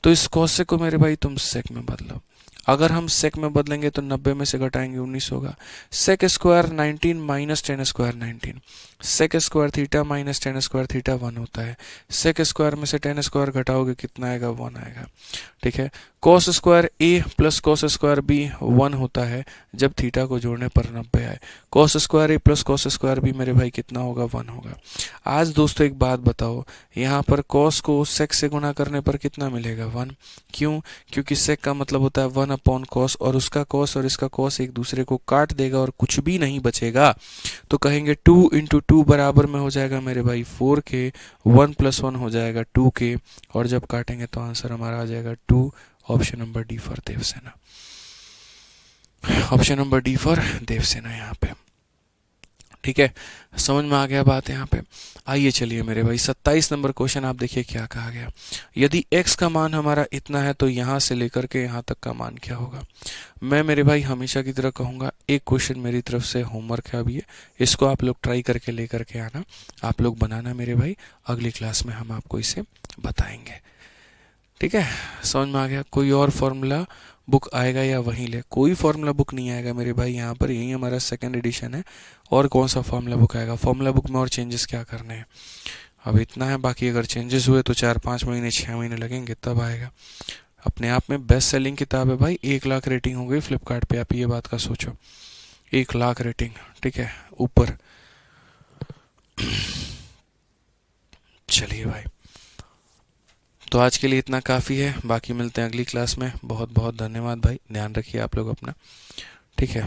[SPEAKER 1] तो इस कोसेक को मेरे भाई तुम सेक में बदलो। अगर हम सेक में बदलेंगे तो 90 में से घटाएंगे 19 होगा। Sec square 19 minus tan square 19, sec square theta minus tan square theta 1 होता है। सेक स्क्वायर में से टेन स्क्वायर घटाओगे कितना आएगा, 1 आएगा। ठीक है। Cos square A plus cos square B 1 होता है जब थीटा को जोड़ने पर 90 आए। Cos square A plus cos square B मेरे भाई कितना होगा, 1 होगा। आज दोस्तों एक बात बताओ, यहाँ पर कॉस को सेक से गुणा करने पर कितना मिलेगा, 1। क्यों, क्योंकि सेक का मतलब होता है 1 अपॉन कॉस, और उसका कॉस और इसका कॉस एक दूसरे को काट देगा और कुछ भी नहीं बचेगा। तो कहेंगे 2 इंटू 2 बराबर में हो जाएगा मेरे भाई 4 के, 1 प्लस 1 हो जाएगा 2 के, और जब काटेंगे तो आंसर हमारा आ जाएगा 2। Option number D for Devsena, option number D for Devsena यहाँ पे। ठीक है, समझ में आ गया बात यहाँ पे। आइए चलिए मेरे भाई 27 नंबर क्वेश्चन आप देखिए क्या कहा गया। यदि x का मान हमारा इतना है तो यहाँ से लेकर के यहाँ तक का मान क्या होगा। मैं मेरे भाई हमेशा की तरह कहूँगा, एक क्वेश्चन मेरी तरफ से होमवर्क है अभी, इसको आप लोग ट्राई करके लेकर के आना, आप लोग बनाना मेरे भाई, अगली क्लास में हम आपको इसे बताएंगे। ठीक है, समझ में आ गया। कोई और फॉर्मूला बुक आएगा या वहीं ले, कोई फॉर्मूला बुक नहीं आएगा मेरे भाई, यहाँ पर यही हमारा सेकंड एडिशन है। और कौन सा फॉर्मूला बुक आएगा, फॉर्मूला बुक में और चेंजेस क्या करने हैं, अब इतना है। बाकी अगर चेंजेस हुए तो 4-5 महीने 6 महीने लगेंगे तब आएगा। अपने आप में बेस्ट सेलिंग किताब है भाई, 1 लाख रेटिंग हो गई फ्लिपकार्ट पे, आप ये बात का सोचो, 1 लाख रेटिंग। ठीक है, ऊपर। चलिए भाई, तो आज के लिए इतना काफ़ी है, बाकी मिलते हैं अगली क्लास में। बहुत बहुत धन्यवाद भाई, ध्यान रखिए आप लोग अपना। ठीक है,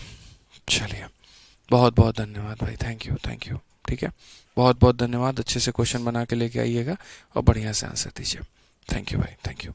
[SPEAKER 1] चलिए, बहुत बहुत धन्यवाद भाई, थैंक यू थैंक यू। ठीक है, बहुत बहुत धन्यवाद, अच्छे से क्वेश्चन बना के लेके आइएगा और बढ़िया से आंसर दीजिए। थैंक यू भाई, थैंक यू।